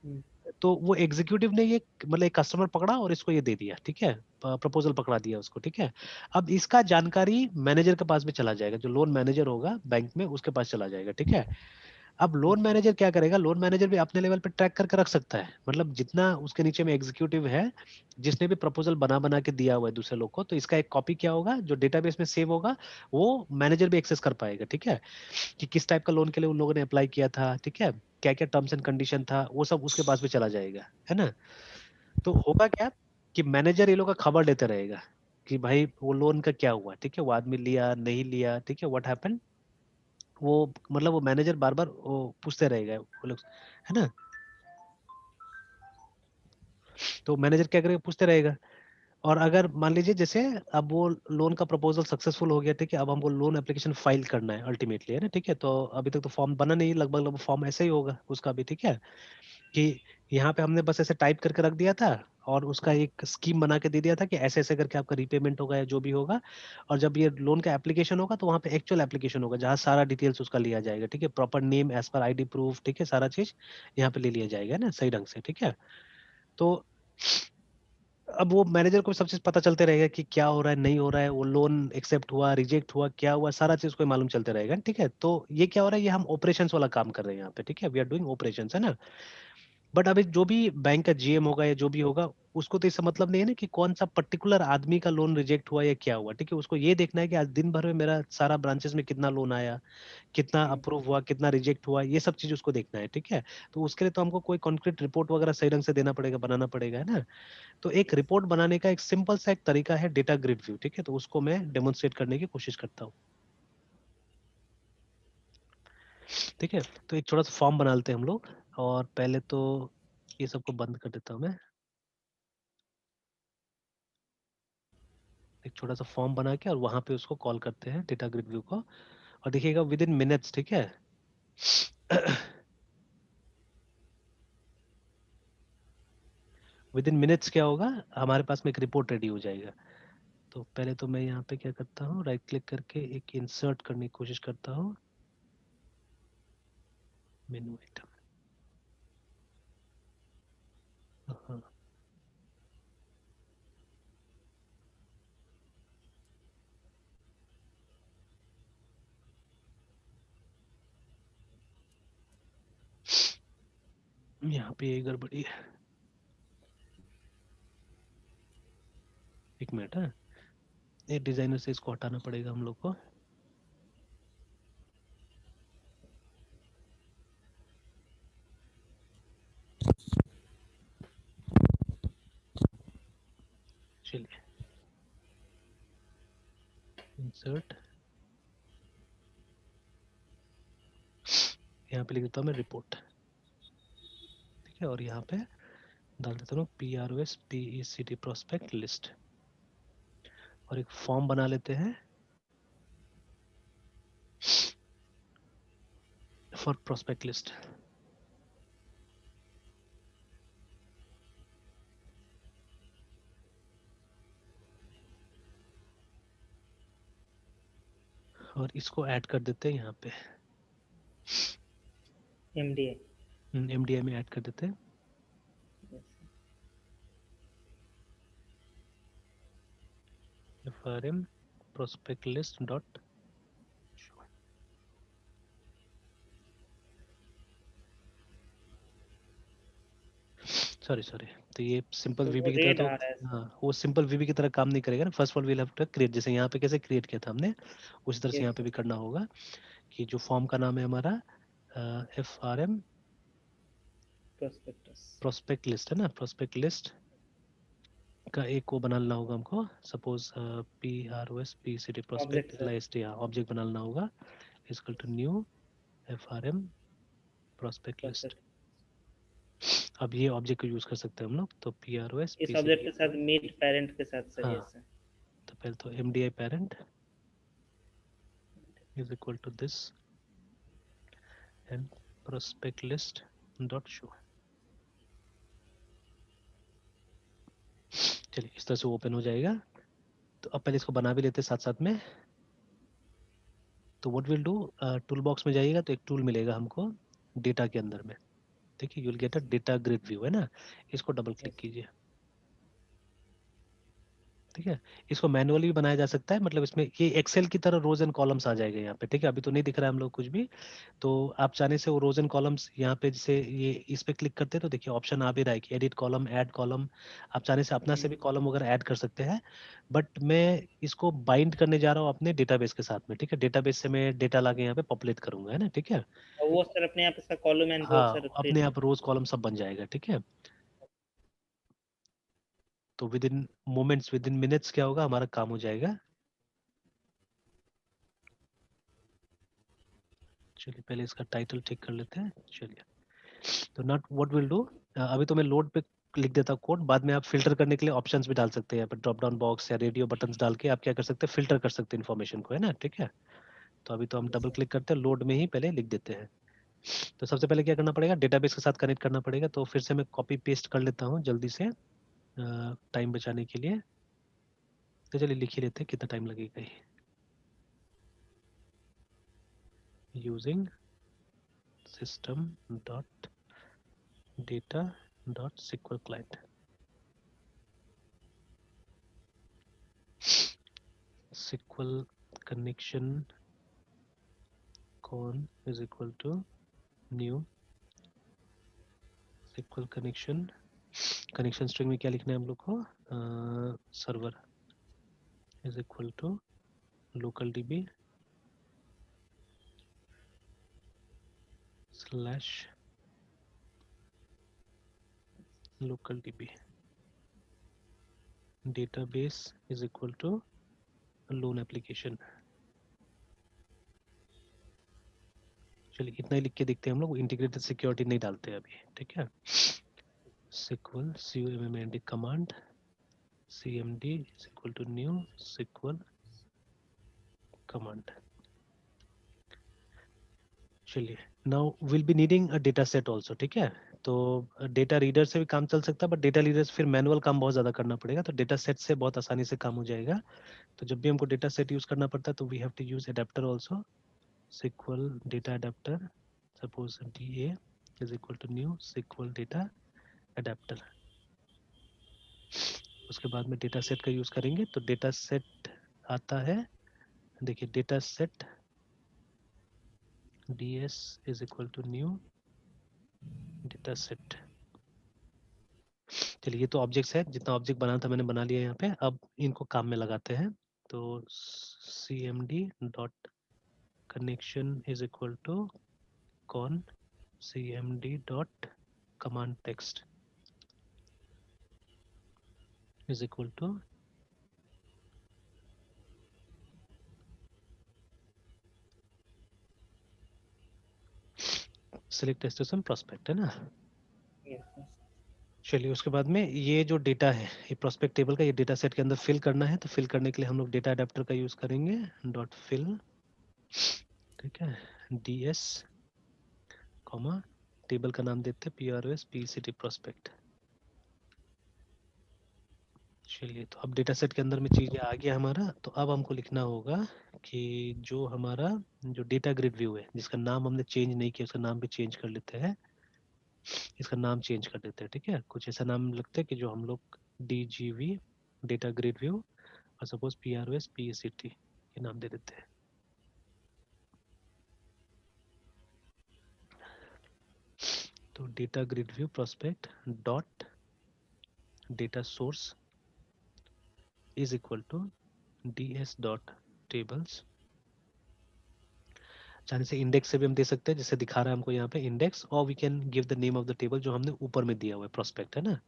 हम्म, तो वो एग्जीक्यूटिव ने ये मतलब एक कस्टमर पकड़ा और इसको ये दे दिया, ठीक है, प्रपोजल पकड़ा दिया उसको, ठीक है। अब इसका जानकारी मैनेजर के पास भी चला जाएगा, जो लोन मैनेजर होगा बैंक में, उसके पास चला जाएगा, ठीक है। अब लोन अच्छा, मैनेजर क्या करेगा, लोन मैनेजर भी अपने लेवल पे ट्रैक करके रख सकता है, मतलब जितना उसके नीचे में एग्जीक्यूटिव है, जिसने भी प्रपोजल बना बना के दिया हुआ है दूसरे लोग को, तो इसका एक कॉपी क्या होगा, जो डेटाबेस में सेव होगा, वो मैनेजर भी एक्सेस कर पाएगा, ठीक है, कि किस टाइप का लोन के लिए उन लोगों ने अप्लाई किया था, ठीक है, क्या क्या टर्म्स एंड कंडीशन था, वो सब उसके पास भी चला जाएगा, है ना। तो होगा क्या, कि मैनेजर ये लोग का खबर लेते रहेगा, कि भाई वो लोन का क्या हुआ, ठीक है, वो आदमी लिया नहीं लिया, ठीक है, व्हाट हैपन, वो मतलब वो मैनेजर बार बार वो पूछते रहेगा वो लोग, है ना। तो मैनेजर क्या करेगा, पूछते रहेगा। और अगर मान लीजिए जैसे अब वो लोन का प्रपोजल सक्सेसफुल हो गया, ठीक है, अब हमको लोन एप्लीकेशन फाइल करना है अल्टीमेटली, है ना, ठीक है, तो अभी तक तो फॉर्म बना नहीं, लगभग लगभग फॉर्म ऐसे ही होगा उसका भी, ठीक है, कि यहाँ पे हमने बस ऐसे टाइप करके रख दिया था, और उसका एक स्कीम बना के दे दिया था कि ऐसे ऐसे करके आपका रीपेमेंट होगा या जो भी होगा। और जब ये लोन का एप्लीकेशन होगा, तो वहाँ पे एक्चुअल एप्लीकेशन होगा, जहाँ सारा डिटेल्स उसका लिया जाएगा, ठीक है, proper name as per ID proof, ठीक है, सारा चीज यहाँ पे ले लिया जाएगा ना सही ढंग से, ठीक है। तो अब वो मैनेजर को सब चीज पता चलते रहेगा कि क्या हो रहा है, नहीं हो रहा है, वो लोन एक्सेप्ट हुआ, रिजेक्ट हुआ, क्या हुआ, सारा चीज को मालूम चलते रहेगा, ठीक है। तो ये क्या हो रहा है, ये हम ऑपरेशंस वाला काम कर रहे हैं यहाँ पे, ठीक है, वी आर डूइंग ऑपरेशंस, है ना। बट अभी जो भी बैंक का GM होगा या जो भी होगा, उसको तो इससे मतलब नहीं है ना कि कौन सा पर्टिकुलर आदमी का लोन रिजेक्ट हुआ या क्या हुआ, ठीक है। उसको ये देखना है कि आज दिन भर में मेरा सारा ब्रांचेस में कितना लोन आया, कितना अप्रूव हुआ, कितना रिजेक्ट हुआ, ये सब चीज उसको देखना है, ठीक है। तो उसके लिए तो हमको कोई कॉन्क्रीट रिपोर्ट वगैरह सही ढंग से देना पड़ेगा, बनाना पड़ेगा, है ना। तो एक रिपोर्ट बनाने का एक सिंपल सा एक तरीका है डेटा ग्रिड व्यू, ठीक है। तो उसको मैं डेमोन्स्ट्रेट करने की कोशिश करता हूँ, ठीक है। तो एक छोटा सा फॉर्म बना लेते हैं हम लोग, और पहले तो ये सबको बंद कर देता हूँ मैं। एक छोटा सा फॉर्म बना के और वहां पे उसको कॉल करते हैं डेटा ग्रिड व्यू को, और देखिएगा विद इन मिनट्स, ठीक है। विद इन मिनट्स क्या होगा, हमारे पास में एक रिपोर्ट रेडी हो जाएगा। तो पहले तो मैं यहाँ पे क्या करता हूँ, राइट क्लिक करके एक इंसर्ट करने की कोशिश करता हूँ, मेनू आइटम। हाँ, यहाँ पे ये गड़बड़ी है, एक मिनट है। ये डिजाइनर से इसको हटाना पड़ेगा हम लोग को। चलिए, इंसर्ट, यहाँ पे लिख देता हूँ मैं रिपोर्ट, ठीक है। और यहाँ पे डाल देता हूँ PROSPECT प्रोस्पेक्ट लिस्ट, और एक फॉर्म बना लेते हैं फॉर प्रोस्पेक्ट लिस्ट। और इसको ऐड कर देते हैं यहाँ पे, MDI में ऐड कर देते हैं। FRM prospect list dot, sorry sorry, तो ये सिंपल तो वो वीबी की तरह रेड तो, आ रहा है सर। हाँ वो सिंपल वीबी की तरह काम नहीं करेगा ना। First of all we'll have to create, जैसे यहाँ पे कैसे क्रिएट किया था हमने, उसी तरह से यस यहाँ पे सर। भी करना होगा। कि जो फॉर्म का नाम है हमारा FRM प्रोस्पेक्टस। प्रोस्पेक्ट लिस्ट है ना, प्रोस्पेक्ट लिस्ट का एक को बनाना होगा हमको। Suppose PROSPCT object prospect sir. List, या ऑब्जेक्ट बनाना होगा, equal to new FRM prospect list. Prospect. अब ये ऑब्जेक्ट को यूज कर सकते हैं हम लोग, तो इस PROSPCT, ऑब्जेक्ट के साथ मीट पेरेंट के साथ सर, हाँ। Yes sir. तो पहले तो MDI parent is equal to this and prospect list dot show। चलिए इस तरह से ओपन हो जाएगा। तो अब पहले इसको बना भी लेते हैं साथ साथ में। तो what will do, tool box में जाइएगा तो एक टूल मिलेगा हमको डेटा के अंदर में, देखिए you will get a data grid view, है ना। इसको डबल क्लिक यस कीजिए, ठीक है। इसको मैनुअली भी बनाया जा सकता है, मतलब इसमें ये एक्सेल की तरह रोज एंड कॉलम्स आ जाएगा यहाँ पे, ठीक है। अभी तो नहीं दिख रहा है हम लोग कुछ भी। तो आप चाहने से वो रोज एंड कॉलम्स यहाँ पे, जैसे ये इस पे क्लिक करते हैं तो देखिए ऑप्शन आ भी रहा है कि एडिट कॉलम, ऐड कॉलम। आप चाहने से अपना से भी कॉलम वगैरह ऐड कर सकते हैं। बट मैं इसको बाइंड करने जा रहा हूँ अपने डेटाबेस के साथ में, ठीक है। डेटाबेस से मैं डेटा लाके यहाँ पे पॉपुलेट करूंगा, है ना, ठीक है। और वो सर अपने आप इसका कॉलम एंड रो हाँ, सर अपने क्रिएट कर। आप रोज कॉलम सब बन जाएगा, ठीक है। तो with in moments, with in minutes क्या होगा, हमारा काम हो जाएगा। चलिए पहले इसका टाइटल ठीक कर लेते हैं, चलिए। तो नॉट व्हाट विल डू, अभी तो मैं लोड पे लिख देता हूँ कोड, बाद में आप फिल्टर करने के लिए ऑप्शंस भी डाल सकते हैं यहाँ पे, ड्रॉप डाउन बॉक्स या रेडियो बटन्स डाल के आप क्या कर सकते हैं, फिल्टर कर सकते हैं इन्फॉर्मेशन को, है ना, ठीक है। तो अभी तो हम यस डबल सर। क्लिक करते हैं, लोड में ही पहले लिख देते हैं। तो सबसे पहले क्या करना पड़ेगा, डेटाबेस के साथ कनेक्ट करना पड़ेगा। तो फिर से मैं कॉपी पेस्ट कर लेता हूँ जल्दी से, टाइम बचाने के लिए। तो चलिए लिख ही लेते हैं, कितना टाइम लगेगा ये। Using system dot data dot SQL client, SQL connection con is equal to new SQL connection connection string में क्या लिखना है हम लोग को, server is equal to local DB slash local DB database is equal to loan application. चलिए इतना ही लिख के देखते हैं हम लोग, इंटीग्रेटेड सिक्योरिटी नहीं डालते हैं अभी, ठीक है। SQL CUMMD command CMD is equal to new SQL command। चलिए now will be needing a data set also, ठीक है। तो डेटा रीडर से भी काम चल सकता है, बट डेटा रीडर से फिर मैनुअल काम बहुत ज़्यादा करना पड़ेगा, तो डेटा सेट से बहुत आसानी से काम हो जाएगा। तो जब भी हमको डेटा सेट यूज़ करना पड़ता है तो we have to use adapter also, SQL data adapter, suppose DA is equal to new SQL data adapter. उसके बाद में डेटा सेट का यूज़ करेंगे, तो डेटा सेट आता है, देखिए data set ds is equal to new data set। चलिए ये तो ऑब्जेक्ट्स है, जितना ऑब्जेक्ट बनाना था मैंने बना लिया यहाँ पे। अब इनको काम में लगाते हैं, तो cmd dot connection is equal to con cmd dot command text is equal to select एस्टेशन प्रोस्पेक्ट, है ना। Yes sir. चलिए उसके बाद में ये जो डेटा है, ये प्रोस्पेक्ट टेबल का, ये डेटा सेट के अंदर फिल करना है। तो फिल करने के लिए हम लोग डेटा अडेप्टर का यूज करेंगे, डॉट फिल, ठीक है, ds कॉमा टेबल का नाम देते हैं PROS PCT प्रोस्पेक्ट। चलिए तो अब डेटा सेट के अंदर में चीजें आ गया हमारा। तो अब हमको लिखना होगा कि जो हमारा जो डेटा ग्रिड व्यू है, जिसका नाम हमने चेंज नहीं किया, उसका नाम भी चेंज कर लेते हैं, इसका नाम चेंज कर देते हैं, ठीक है। कुछ ऐसा नाम लगता है कि जो हम लोग DGV डेटा ग्रिड व्यू और सपोज PROS PCT ये नाम दे देते हैं। तो data grid view prospect dot data source is equal to ds dot tables. चाहे से इंडेक्स से भी हम दे सकते हैं, जैसे दिखा रहा है हमको यहाँ पे इंडेक्स, और we can give the name of the table जो हमने ऊपर में दिया हुआ है, प्रोस्पेक्ट, है ना।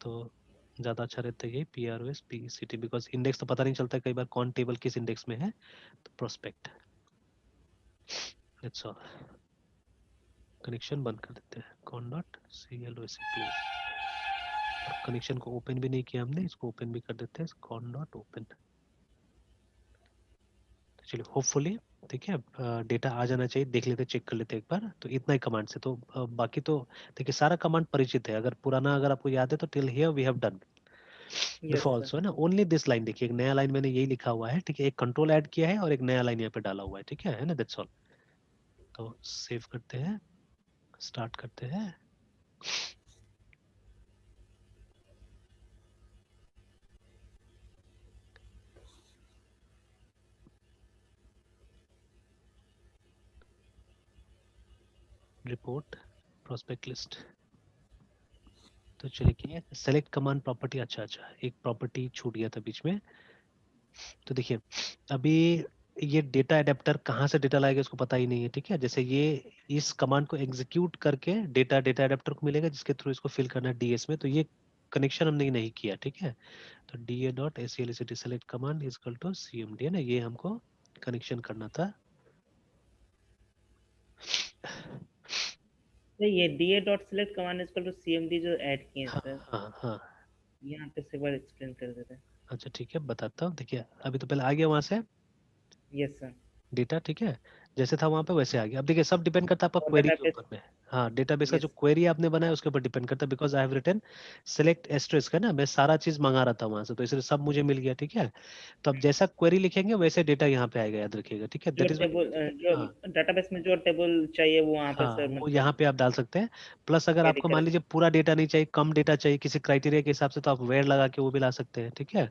तो ज़्यादा अच्छा रहता है ये PROS PCT, बिकॉज इंडेक्स तो पता नहीं चलता कई बार कौन टेबल किस इंडेक्स में है। तो प्रोस्पेक्ट, दैट्स ऑल। कनेक्शन बंद कर देते हैं, cone dot CLOC close. Connection को ओपन भी नहीं किया हमने, इसको ओपन भी कर देते हैं, कॉन डॉट ओपन। चलिए होपफुली, ठीक है, डेटा आ जाना चाहिए, देख लेते, चेक कर लेते एक बार। तो इतना ही कमांड से, तो बाकी तो देखिए सारा कमांड परिचित है। अगर पुराना अगर आपको याद है तो till here we have done yes before sir. Also, है ना। ओनली दिस लाइन देखिए, एक नया लाइन मैंने यही लिखा हुआ है, ठीक है, एक कंट्रोल ऐड किया है और एक नया लाइन यहाँ पे डाला हुआ है, ठीक है ना, दैट्स ऑल। तो सेव करते हैं, स्टार्ट करते हैं। Report prospect list. तो चलिए सेलेक्ट कमांड प्रॉपर्टी, अच्छा अच्छा एक प्रॉपर्टी छूट गया था बीच में। तो देखिए अभी ये डेटा एडेप्टर कहाँ से डेटा लाएगा इसको पता ही नहीं है, ठीक है। जैसे ये इस कमांड को एग्जीक्यूट करके डेटा डेटा एडेप्टर को मिलेगा, जिसके थ्रू इसको फिल करना है DS में। तो ये कनेक्शन हमने नहीं किया, ठीक है। तो DA dot ACLCT select command is equal to CMD, है ना, ये हमको कनेक्शन करना था। सर ये DA dot select command equal to CMD जो ऐड किए हैं हाँ सर, हाँ हाँ। यहाँ पे से बार एक्सप्लेन कर देते हैं। अच्छा ठीक है, बताता हूँ। देखिए अभी तो पहले आ गया वहां से यस सर। डेटा, ठीक है, जैसे था वहां पे वैसे आ गया। अब देखिए सब डिपेंड करता है आपका और क्वेरी के डेटाबेस। ऊपर में। हाँ डेटाबेस का जो यस। क्वेरी आपने बनाया उसके ऊपर डिपेंड करता है, because I have written select asterisk, है ना, मैं सारा चीज मंगा रहा था वहां से, तो इसलिए सब मुझे मिल गया, ठीक है। तो अब जैसा क्वेरी लिखेंगे वैसे डेटा यहाँ पे आएगा, याद रखिएगा, ठीक है, जो दैट इज टेबल जो हाँ डेटाबेस में जो टेबल चाहिए वो वहाँ पे हाँ सर वो मतलब यहाँ पे आप डाल सकते हैं। प्लस अगर क्वेरी आपको मान कर। लीजिए पूरा डेटा नहीं चाहिए, कम डेटा चाहिए किसी क्राइटेरिया के हिसाब से, तो आप वेयर लगा के वो भी ला सकते हैं, ठीक है।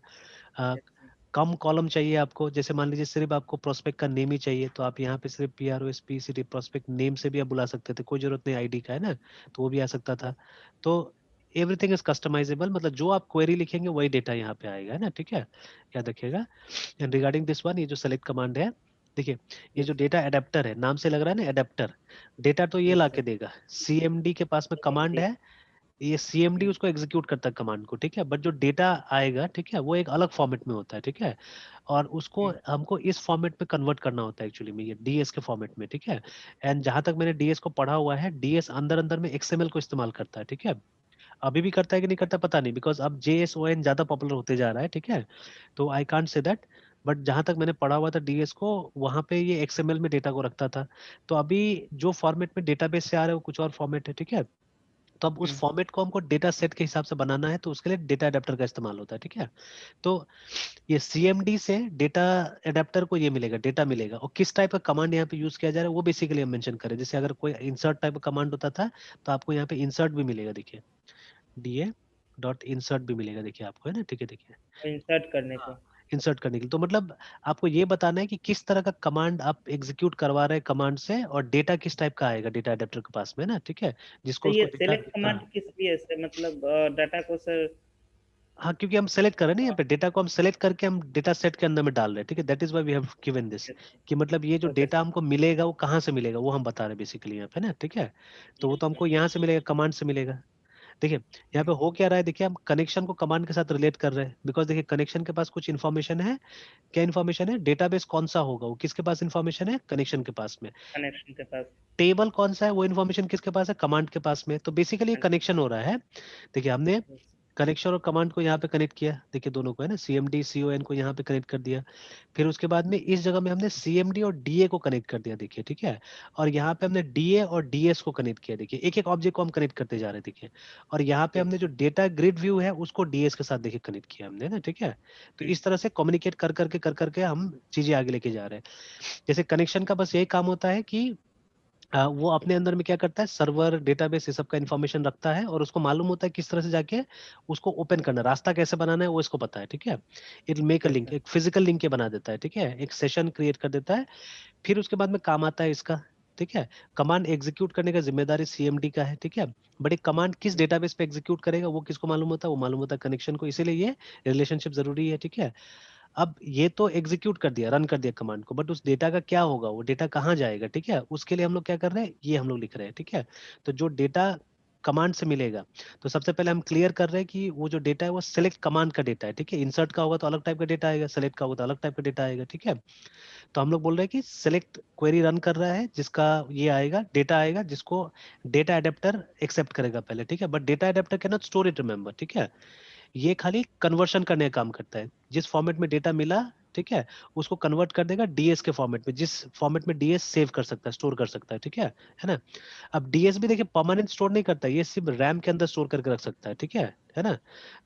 आ, यस सर। कम कॉलम चाहिए आपको, जैसे मान लीजिए सिर्फ आपको प्रोस्पेक्ट का नेम ही चाहिए, तो आप यहाँ पे सिर्फ PROS PCT प्रोस्पेक्ट नेम से भी आप बुला सकते थे, कोई जरूरत नहीं ID का, है ना, तो वो भी आ सकता था। यस। तो एवरीथिंग इज कस्टमाइजेबल, मतलब जो आप क्वेरी लिखेंगे वही डेटा यहाँ पे आएगा, है ना, ठीक है, याद रखिएगा। एंड रिगार्डिंग दिस वन, ये जो सेलेक्ट कमांड है, देखिए ये जो यस डेटा एडेप्टर है, नाम से लग रहा है ना एडेप्टर, डेटा तो ये ला यस के देगा, सीएमडी के पास में कमांड सर। है, ये सीएमडी उसको एग्जीक्यूट करता है कमांड को, ठीक है, बट जो डेटा आएगा, ठीक है, वो एक अलग फॉर्मेट में होता है, ठीक है, और उसको हमको इस फॉर्मेट में कन्वर्ट करना होता है एक्चुअली में, ये डीएस के फॉर्मेट में, ठीक है। एंड जहां तक मैंने डीएस को पढ़ा हुआ है, डीएस अंदर अंदर में एक्सएमएल को इस्तेमाल करता है, ठीक है, अभी भी करता है कि नहीं करता पता नहीं, बिकॉज अब जेएसओएन ज्यादा पॉपुलर होते जा रहा है, ठीक है, तो I can't say that, but जहां तक मैंने पढ़ा हुआ था डीएस को, वहां पे ये एक्सएमएल में डेटा को रखता था। तो अभी जो फॉर्मेट में डेटाबेस से आ रहा है वो कुछ और फॉर्मेट है, ठीक है, तो अब उस फॉर्मेट को हमको डेटा सेट के हिसाब से बनाना है, तो उसके लिए डेटा अडेप्टर का इस्तेमाल होता है, ठीक है। तो ये सीएमडी से डेटा अडेप्टर को ये मिलेगा, डेटा मिलेगा, और किस टाइप का कमांड यहाँ पे यूज किया जा रहा है वो बेसिकली हम मेंशन करें, जैसे अगर कोई इंसर्ट टाइप का कमांड होता था, तो आपको यहाँ पे इंसर्ट भी मिलेगा, देखिए डीए डॉट इंसर्ट भी मिलेगा, देखिए आपको, है ना, ठीक है, देखिए इंसर्ट करने हाँ, को। इंसर्ट करने के लिए, तो मतलब आपको ये बताना है कि किस तरह का कमांड आप एग्जीक्यूट करवा रहे हैं कमांड से, और डेटा किस टाइप का आएगा डेटा अडेप्टर के पास में, ना, ठीक है, तो जिसको ये उसको डेटा, सेलेक्ट हाँ कमांड किस लिए से, मतलब डाटा को सर? हाँ, क्योंकि हम सेलेक्ट कर रहे हैं ना, यहाँ पे डेटा को हम सेलेक्ट करके हम डेटा सेट के अंदर में डाल रहे हैं, ठीक है, that is why we have given this, कि मतलब ये जो ओके डेटा सर। हमको मिलेगा वो कहाँ से मिलेगा वो हम बता रहे हैं बेसिकली यहाँ पे, ना, ठीक है, तो वो तो हमको यहाँ से मिलेगा, कमांड से मिलेगा। देखिए यहाँ पे हो क्या रहा है, देखिए हम कनेक्शन को कमांड के साथ रिलेट कर रहे हैं, बिकॉज देखिए कनेक्शन के पास कुछ इन्फॉर्मेशन है, क्या इन्फॉर्मेशन है, डेटाबेस कौन सा होगा वो किसके पास इन्फॉर्मेशन है, कनेक्शन के पास में, कनेक्शन के पास। टेबल कौन सा है वो इन्फॉर्मेशन किसके पास है, कमांड के पास में, तो बेसिकली कनेक्शन हो रहा है। देखिए हमने कनेक्शन और कमांड को यहाँ पे कनेक्ट किया, देखिए दोनों को, है ना, सीएमडी सीओएन को यहाँ पे कनेक्ट कर दिया, फिर उसके बाद में इस जगह में हमने सीएमडी और डीए को कनेक्ट कर दिया, देखिए, ठीक है, और यहाँ पे हमने डीए और डीएस को कनेक्ट किया, देखिए एक एक ऑब्जेक्ट को हम कनेक्ट करते जा रहे हैं, देखिए, और यहाँ पे हमने जो डेटा ग्रिड व्यू है उसको डीएस के साथ देखिए कनेक्ट किया हमने, ना, ठीक है, तो इस तरह से कम्युनिकेट कर करके हम चीजें आगे लेके जा रहे हैं। जैसे कनेक्शन का बस यही काम होता है कि वो अपने अंदर में क्या करता है, सर्वर डेटाबेस ये सब का इंफॉर्मेशन रखता है, और उसको मालूम होता है किस तरह से जाके उसको ओपन करना, रास्ता कैसे बनाना है वो इसको पता है, ठीक है, it make a yes link, sir. एक फिजिकल लिंक के बना देता है, ठीक है, एक सेशन क्रिएट कर देता है, फिर उसके बाद में काम आता है इसका, ठीक है, कमांड एग्जीक्यूट करने का जिम्मेदारी सीएमडी का है, ठीक है, बट एक कमांड किस डेटाबेस पे एग्जीक्यूट करेगा वो किसको मालूम होता है, वो मालूम होता है कनेक्शन को, इसीलिए ये रिलेशनशिप जरूरी है, ठीक है। अब ये तो एग्जीक्यूट कर दिया, रन कर दिया कमांड को, बट उस डेटा का क्या होगा, वो डेटा कहाँ जाएगा, ठीक है, उसके लिए हम लोग क्या कर रहे हैं, ये हम लोग लिख रहे हैं, ठीक है, तो जो डेटा कमांड से मिलेगा, तो सबसे पहले हम क्लियर कर रहे हैं कि वो जो डेटा है वो सेलेक्ट कमांड का डेटा है, ठीक है, इंसर्ट का होगा तो अलग टाइप का डेटा आएगा, सेलेक्ट का होगा तो अलग टाइप का डेटा आएगा, ठीक है, तो हम लोग बोल रहे हैं कि सेलेक्ट क्वेरी रन कर रहा है जिसका ये आएगा, डेटा आएगा जिसको डेटा अडेप्टर एक्सेप्ट करेगा पहले, ठीक है, but data adapter can not store it, remember, ठीक है, ये खाली कन्वर्शन करने का काम करता है, जिस फॉर्मेट में डेटा मिला, ठीक है, उसको कन्वर्ट कर देगा डीएस के फॉर्मेट में, जिस फॉर्मेट में डीएस सेव कर सकता है, स्टोर कर सकता है, ठीक है ना। अब डीएस भी देखिए परमानेंट स्टोर नहीं करता, ये सिर्फ रैम के अंदर स्टोर करके रख सकता है, ठीक है ना,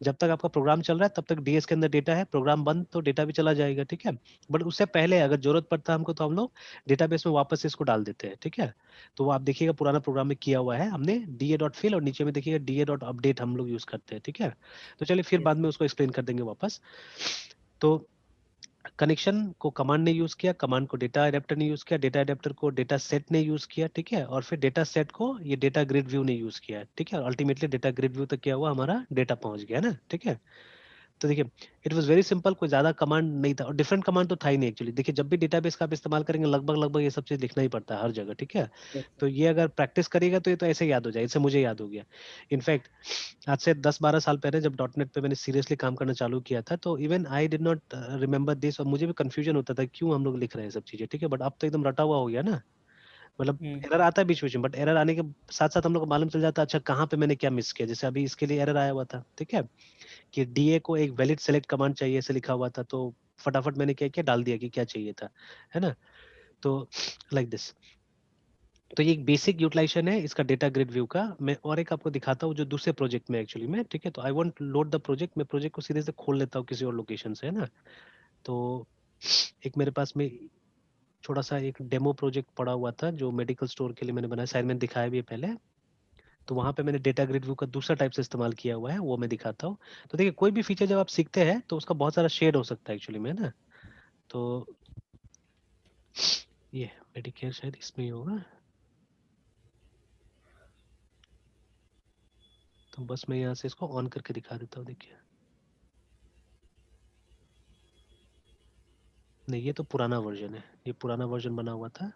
जब तक आपका प्रोग्राम चल रहा है तब तक डीएस के अंदर डेटा है, प्रोग्राम बंद तो डेटा भी चला जाएगा, ठीक है, बट उससे पहले अगर जरूरत पड़ता है हमको तो हम लोग डेटाबेस में वापस इसको डाल देते हैं, ठीक है, तो वो आप देखिएगा पुराना प्रोग्राम में किया हुआ है हमने डी ए डॉट फिल, और नीचे में देखिएगा डी ए डॉट अपडेट हम लोग यूज करते हैं, ठीक है, तो चलिए फिर बाद यस में उसको एक्सप्लेन कर देंगे वापस। तो कनेक्शन को कमांड ने यूज किया, कमांड को डेटा अडेप्टर ने यूज किया, डेटा अडेप्टर को डेटा सेट ने यूज किया, ठीक है, और फिर डेटा सेट को ये डेटा ग्रिड व्यू ने यूज किया, ठीक है, और अल्टीमेटली डेटा ग्रिड व्यू तक क्या हुआ, हमारा डेटा पहुंच गया ना, ठीक है। तो देखिए इट वाज वेरी सिंपल, कोई ज्यादा कमांड नहीं था, और डिफरेंट कमांड तो था ही नहीं एक्चुअली, देखिए जब भी डेटाबेस का आप इस्तेमाल करेंगे लगभग लगभग ये सब चीज लिखना ही पड़ता है हर जगह, ठीक है, यस तो ये अगर प्रैक्टिस करिएगा तो ये तो ऐसे याद हो जाए, इससे मुझे याद हो गया। इनफैक्ट आज से 10-12 साल पहले जब डॉट नेट पे मैंने सीरियसली काम करना चालू किया था, तो even I did not remember this, और मुझे भी कंफ्यूजन होता था क्यों हम लोग लिख रहे हैं सब चीजें, ठीक है, बट अब तो एकदम रटा हुआ हो गया ना, मतलब सर। एरर आता है बीच बीच में, बट एरर आने के साथ साथ हम लोग को मालूम चल जाता है अच्छा कहाँ पे मैंने क्या मिस किया, जैसे अभी इसके लिए एरर आया हुआ था, ठीक है, कि डीए को एक वैलिड सेलेक्ट कमांड चाहिए ऐसे लिखा हुआ था, तो फटाफट मैंने क्या किया, डाल दिया कि क्या चाहिए था, है ना, तो लाइक दिस। तो ये एक बेसिक यूटिलाइजेशन है इसका डेटा ग्रिड व्यू का। मैं और एक आपको दिखाता हूँ जो दूसरे प्रोजेक्ट में एक्चुअली में, ठीक है, तो I want load the project, मैं प्रोजेक्ट को सीधे से खोल लेता हूँ किसी और लोकेशन से, है ना, तो एक मेरे पास में छोटा सा एक डेमो प्रोजेक्ट पड़ा हुआ था जो मेडिकल स्टोर के लिए मैंने बनाया, शायद मैंने दिखाया भी है पहले, तो वहां पे मैंने डेटा ग्रिड व्यू का दूसरा टाइप से इस्तेमाल किया हुआ है, वो मैं दिखाता हूँ। तो देखिए कोई भी फीचर जब आप सीखते हैं तो उसका बहुत सारा शेड हो सकता है एक्चुअली में, है ना, तो ये मेडिकेयर शायद इसमें ही होगा, तो बस मैं यहाँ से इसको ऑन करके दिखा देता हूँ, देखिए। नहीं, ये तो पुराना वर्जन है, ये पुराना वर्जन बना हुआ था,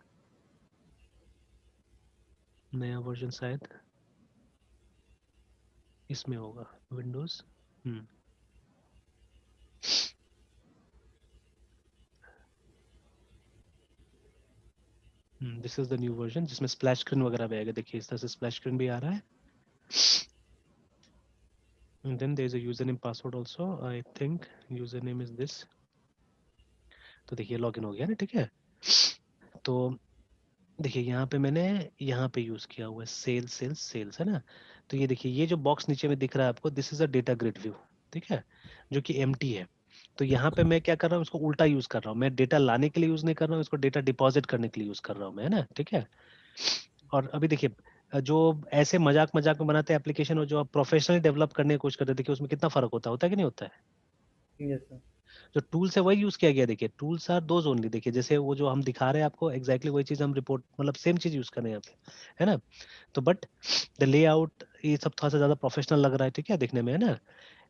नया वर्जन शायद इसमें होगा, Windows. This is the new version जिसमें स्प्लैश स्क्रीन वगैरह भी आएगा, देखिए इस तरह से स्प्लैश स्क्रीन भी आ रहा है। And then there is a username password also, I think username is this। तो देखिए लॉगिन हो गया ना, ठीक है। तो देखिए यहाँ पे मैंने यहाँ पे यूज किया हुआ है सेल्स सेल्स सेल्स, है ना। तो ये देखिए ये जो बॉक्स नीचे में दिख रहा है आपको, this is a data grid view, ठीक है, जो कि एम्प्टी है। तो यहाँ पे मैं क्या कर रहा हूँ, इसको उल्टा यूज कर रहा हूँ, मैं डेटा लाने के लिए यूज नहीं कर रहा हूँ, इसको डेटा डिपॉजिट करने के लिए यूज कर रहा हूँ मैं, है ना, ठीक है। और अभी देखिए जो ऐसे मजाक मजाक में बनाते हैं एप्लीकेशन और जो आप प्रोफेशनली डेवलप करने की कोशिश करते हैं, देखिए उसमें कितना फर्क होता है कि नहीं होता है। Yes sir. जो टूल्स है वही यूज किया गया, देखिए टूल्स आर दोज ओनली, देखिए जैसे वो जो हम दिखा रहे हैं आपको एग्जैक्टली वही चीज हम रिपोर्ट मतलब सेम चीज यूज कर रहे हैं यहाँ पे, है ना। तो बट द लेआउट ये सब थोड़ा सा ज्यादा प्रोफेशनल लग रहा है, ठीक है, देखने में, है ना।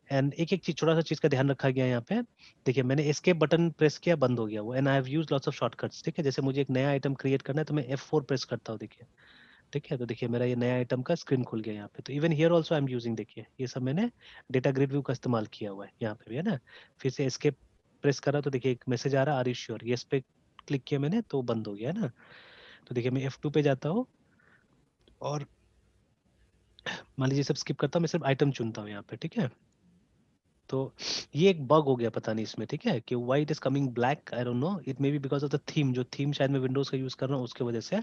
एंड एक एक चीज छोटा सा चीज का ध्यान रखा गया है यहाँ पे। देखिए मैंने एस्केप बटन प्रेस किया, बंद हो गया वो, and I have used lots of shortcuts, ठीक है। जैसे मुझे एक नया आइटम क्रिएट करना है तो मैं F4 प्रेस करता हूँ, देखिए, ठीक है। तो देखिए मेरा ये नया आइटम का स्क्रीन खुल गया यहाँ पे। तो even here also I am using, देखिए ये सब मैंने डेटा ग्रिड व्यू का इस्तेमाल किया हुआ है यहाँ पे भी, है ना। फिर से एस्केप प्रेस करा तो देखिए एक मैसेज आ रहा है, आर यू श्योर, यस पे क्लिक किया मैंने तो बंद हो गया, है ना। तो देखिए मैं F2 पे जाता हूँ और मान लीजिए सब स्किप करता हूँ, मैं सिर्फ आइटम चुनता हूँ यहाँ पे, ठीक है। तो ये एक बग हो गया पता नहीं इसमें, ठीक है, कि why it is coming black, I don't know, it may be because of the theme, जो थीम शायद मैं विंडोज का यूज कर रहा हूँ उसके वजह से।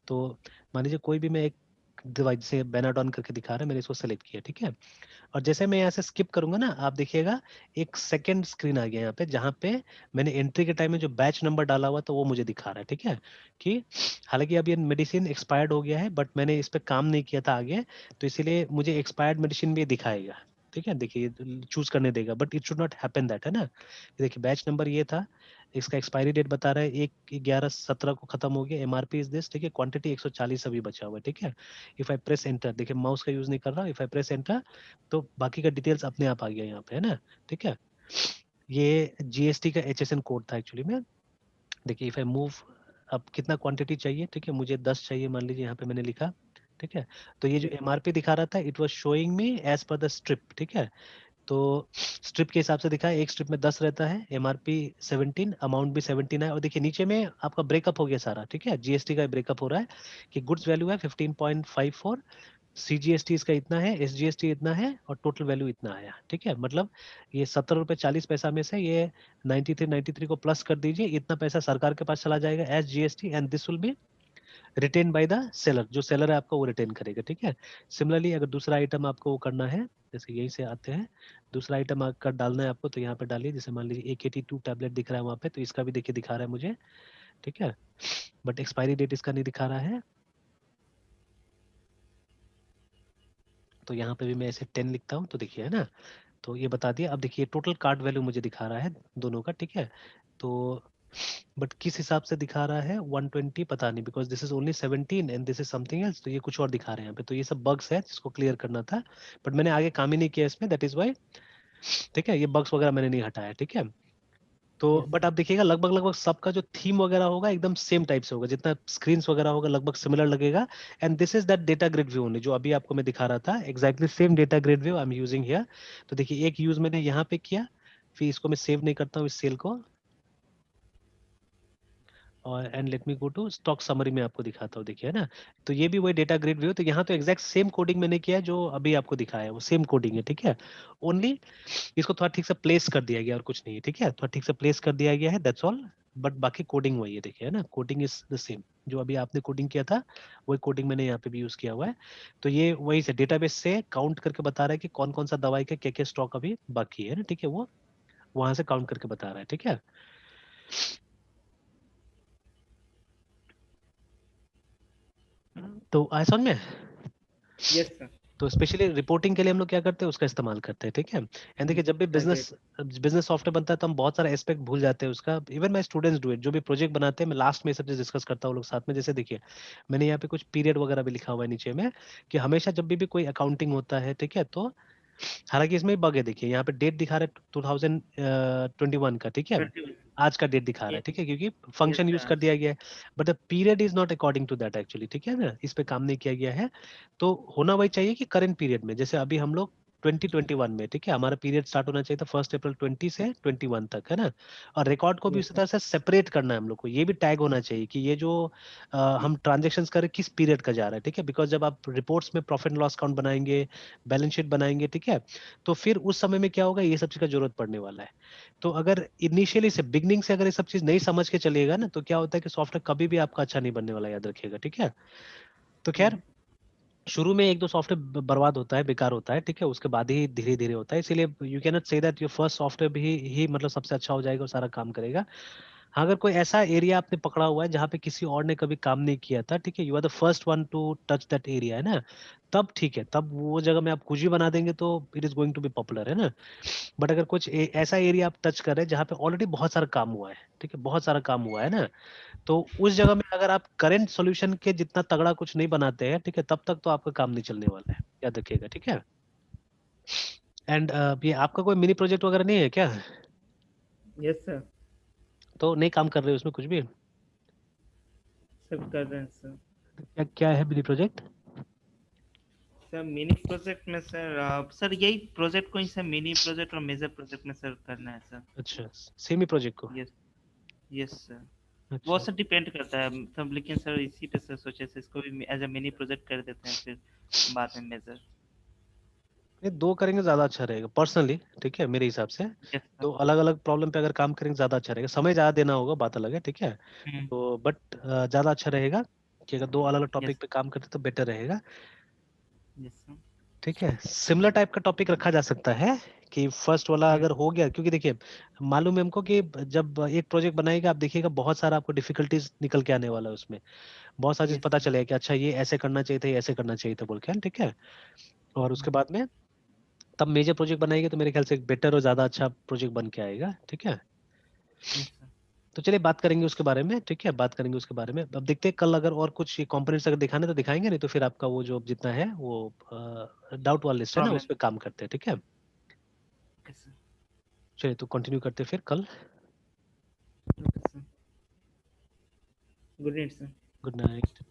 तो मान लीजिए कोई भी मैं एक डिवाइस से बैनर ऑन करके दिखा रहा है, मैंने इसको सेलेक्ट किया, ठीक है। और जैसे मैं यहाँ से स्किप करूंगा ना, आप देखिएगा एक सेकंड स्क्रीन आ गया यहाँ पे, जहाँ पे मैंने एंट्री के टाइम में जो बैच नंबर डाला हुआ तो वो मुझे दिखा रहा है, ठीक है। कि हालांकि अब ये मेडिसिन एक्सपायर्ड हो गया है, बट मैंने इस पे काम नहीं किया था आगे, तो इसीलिए मुझे एक्सपायर्ड मेडिसिन भी दिखाएगा, ठीक है। देखिए चूज करने देगा, but it should not happen that, है ना। देखिए बैच नंबर ये था, इसका एक्सपायरी डेट बता रहा है 1/11/17 को खत्म हो गया, एमआरपी इज दिस, ठीक है, क्वांटिटी 140 अभी बचा हुआ है, ठीक है। इफ आई प्रेस एंटर, देखिए माउस का यूज नहीं कर रहा, इफ आई प्रेस एंटर तो बाकी का डिटेल्स अपने आप आ गया यहाँ पे, है ना, ठीक है। ये जीएसटी का HSN कोड था एक्चुअली में। देखिए इफ आई मूव, अब कितना क्वांटिटी चाहिए, ठीक है, मुझे 10 चाहिए मान लीजिए, यहाँ पे मैंने लिखा, ठीक है। तो ये जो एमआरपी दिखा रहा था, it was showing me as per the strip, ठीक है। तो स्ट्रिप के हिसाब से दिखा है, एक स्ट्रिप में 10 रहता है, एमआरपी 17, अमाउंट भी 17 है, और देखिए नीचे में आपका ब्रेकअप हो गया सारा, ठीक है, जीएसटी का ब्रेकअप हो रहा है कि गुड्स वैल्यू है 15.54, CGST इसका इतना है, SGST इतना है, और टोटल वैल्यू इतना आया, ठीक है। मतलब ये 17 रुपये 40 पैसा में से ये 93 को प्लस कर दीजिए, इतना पैसा सरकार के पास चला जाएगा as GST, and this will be written by the seller, जो सेलर है आपको वो रिटेन करेगा, ठीक है। सिमिलरली अगर दूसरा आइटम आपको वो करना है, जैसे यहीं से आते हैं, दूसरा आइटम अगर डालना है आपको तो यहाँ पे डालिए, जैसे मान लीजिए 182 टैबलेट दिख रहा है वहाँ पे, तो इसका भी देखिए दिखा रहा है मुझे, ठीक है, बट एक्सपायरी डेट इसका नहीं दिखा रहा है। तो यहाँ पे भी मैं ऐसे 10 लिखता हूँ तो देखिए, है ना, तो ये बता दिया। अब देखिए टोटल कार्ड वैल्यू मुझे दिखा रहा है दोनों का, ठीक है। तो बट किस हिसाब से दिखा रहा है 120 पता नहीं, because this is only 17 and this is something else, तो ये कुछ और दिखा रहे हैं यहाँ पे। तो ये सब बग्स है जिसको क्लियर करना था, बट मैंने आगे काम ही नहीं किया इसमें, दैट इज वाई, ठीक है, ये बग्स वगैरह मैंने नहीं हटाया, ठीक है। तो बट आप देखिएगा लगभग लगभग सबका जो थीम वगैरह होगा एकदम सेम टाइप से होगा, जितना स्क्रीन्स वगैरह होगा लगभग सिमिलर लगेगा। And this is that data grid view only, जो अभी आपको मैं दिखा रहा था, exactly same data grid view I am using here. तो देखिए एक यूज मैंने यहाँ पे किया, फिर इसको मैं सेव नहीं करता हूँ इस सेल को, और and let me go to stock summary में आपको दिखाता हूँ, देखिए, है ना। तो ये भी वही डेटा ग्रिड व्यू, तो यहाँ तो एग्जैक्ट सेम कोडिंग मैंने किया है जो अभी आपको दिखाया है, वो सेम कोडिंग है, ठीक है। ओनली इसको थोड़ा ठीक से प्लेस कर दिया गया और कुछ नहीं है, ठीक है, थोड़ा ठीक से प्लेस कर दिया गया है, दैट्स ऑल। बट बाकी कोडिंग वही है, देखिए, है ना, कोडिंग इज द सेम, जो अभी आपने कोडिंग किया था वही कोडिंग मैंने यहाँ पे भी यूज किया हुआ है। तो ये वही से डेटाबेस से काउंट करके बता रहा है कि कौन कौन सा दवाई का क्या क्या स्टॉक अभी बाकी है ना, ठीक है, वो वहां से काउंट करके बता रहा है, ठीक है। तो आया समझ में? Yes sir. तो स्पेशली रिपोर्टिंग के लिए हम लोग क्या करते हैं, उसका इस्तेमाल करते हैं, ठीक है। एंड देखिए जब भी Okay. बिजनेस सॉफ्टवेयर बनता है तो हम बहुत सारा एस्पेक्ट भूल जाते हैं उसका। Even my students do it, जो भी प्रोजेक्ट बनाते हैं मैं लास्ट में ये सब चीज डिस्कस करता हूँ लोग साथ में। जैसे देखिए मैंने यहाँ पे कुछ पीरियड वगैरह भी लिखा हुआ है नीचे में, कि हमेशा जब भी कोई अकाउंटिंग होता है, ठीक है, तो हालांकि इसमें बग है, देखिए यहाँ पे डेट दिखा रहा है 2021 का, ठीक है, 21. आज का डेट दिखा रहा है, Ye- ठीक है, क्योंकि Yes, फंक्शन यूज sir. कर दिया गया है। But the period is not according to that actually, ठीक है ना, इस पे काम नहीं किया गया है। तो होना वही चाहिए कि करंट पीरियड में, जैसे अभी हम लोग 2021 में, ठीक है, हमारा पीरियड स्टार्ट होना चाहिए था 1 अप्रैल 20 से 21 तक, है ना। और रिकॉर्ड को भी Yes, उसी sir. तरह से सेपरेट करना है हम लोग को, ये भी टैग होना चाहिए कि ये जो हम ट्रांजेक्शन्स कर रहे हैं किस पीरियड का जा रहा है, ठीक है। बिकॉज जब आप रिपोर्ट्स में प्रॉफिट एंड लॉस अकाउंट बनाएंगे, बैलेंस शीट बनाएंगे, ठीक है, तो फिर उस समय में क्या होगा, ये सब चीज का जरूरत पड़ने वाला है। तो अगर इनिशियली से बिगनिंग से अगर ये सब चीज नहीं समझ के चलिएगा ना, तो क्या होता है कि सॉफ्टवेयर कभी भी आपका अच्छा नहीं बनने वाला, याद रखिएगा, ठीक है। तो Hmm. खैर शुरू में एक दो सॉफ्टवेयर बर्बाद होता है, बेकार होता है, ठीक है, उसके बाद ही धीरे धीरे होता है। इसीलिए you can not say that your first software भी मतलब सबसे अच्छा हो जाएगा और सारा काम करेगा। हाँ, अगर कोई ऐसा एरिया आपने पकड़ा हुआ है जहाँ पे किसी और ने कभी काम नहीं किया था, ठीक है, you are the first one to touch that area, है ना, तब ठीक है, तब वो जगह में आप कुछ भी बना देंगे तो it is going to be popular, है ना। बट अगर कुछ ऐसा एरिया आप टच कर रहे हैं जहाँ पे ऑलरेडी बहुत सारा काम हुआ है, ठीक है, बहुत सारा काम हुआ है ना, तो उस जगह में अगर आप करंट सॉल्यूशन के जितना तगड़ा कुछ नहीं बनाते हैं, ठीक है, तब तक तो आपका काम नहीं चलने वाला है, याद रखिएगा, ठीक है। एंड ये आपका कोई मिनी प्रोजेक्ट वगैरह नहीं है क्या? Yes, sir. तो नहीं काम कर रहे हो उसमें कुछ भी? सब कर रहे हैं सर। क्या क्या है mini project? Sir mini project में सर सर यही प्रोजेक्ट को ही सर मिनी प्रोजेक्ट और मेजर प्रोजेक्ट में सर करना है सर। अच्छा, सेमी प्रोजेक्ट को। यस। Yes sir. वो अच्छा, सर डिपेंड करता है सब, लेकिन सर इसी पे सर सोचे सर इसको भी एज अ मिनी प्रोजेक्ट कर देते हैं, फिर बाद में मेजर। ये दो करेंगे ज्यादा अच्छा रहेगा पर्सनली, ठीक है, मेरे हिसाब से। Yes sir. तो अलग अलग प्रॉब्लम पे अगर काम करेंगे ज्यादा अच्छा रहेगा, समय ज्यादा देना होगा, बात अलग है, ठीक है। हम्म। तो बट ज्यादा अच्छा रहेगा कि अगर दो अलग अलग टॉपिक यस। पे काम करते तो बेटर रहेगा, यस सर। ठीक है। सिमिलर टाइप का टॉपिक रखा जा सकता है कि फर्स्ट वाला हम्म। अगर हो गया, क्योंकि देखिए मालूम है हमको कि जब एक प्रोजेक्ट बनाएगा आप देखिएगा बहुत सारा आपको डिफिकल्टीज निकल के आने वाला है उसमें, बहुत सारी चीज यस पता सर। चलेगा कि अच्छा ये ऐसे करना चाहिए था, ये ऐसे करना चाहिए था बोल के, ठीक है। और उसके बाद में तब मेजर प्रोजेक्ट बनाएंगे तो मेरे ख्याल से एक बेटर और ज्यादा अच्छा प्रोजेक्ट बन के आएगा, ठीक है। Yes sir. तो चलिए बात करेंगे उसके बारे में, ठीक है, बात करेंगे उसके बारे में। अब देखते हैं कल अगर और कुछ कंपोनेंट्स अगर दिखाने तो दिखाएंगे, नहीं तो फिर आपका वो जो जितना है वो डाउट वाला लिस्ट है ना, उस प्रॉब्लम। पर काम करते हैं, ठीक है। Yes sir. चलिए तो कंटिन्यू करते हैं फिर कल। Okay sir. Good night sir. Good night.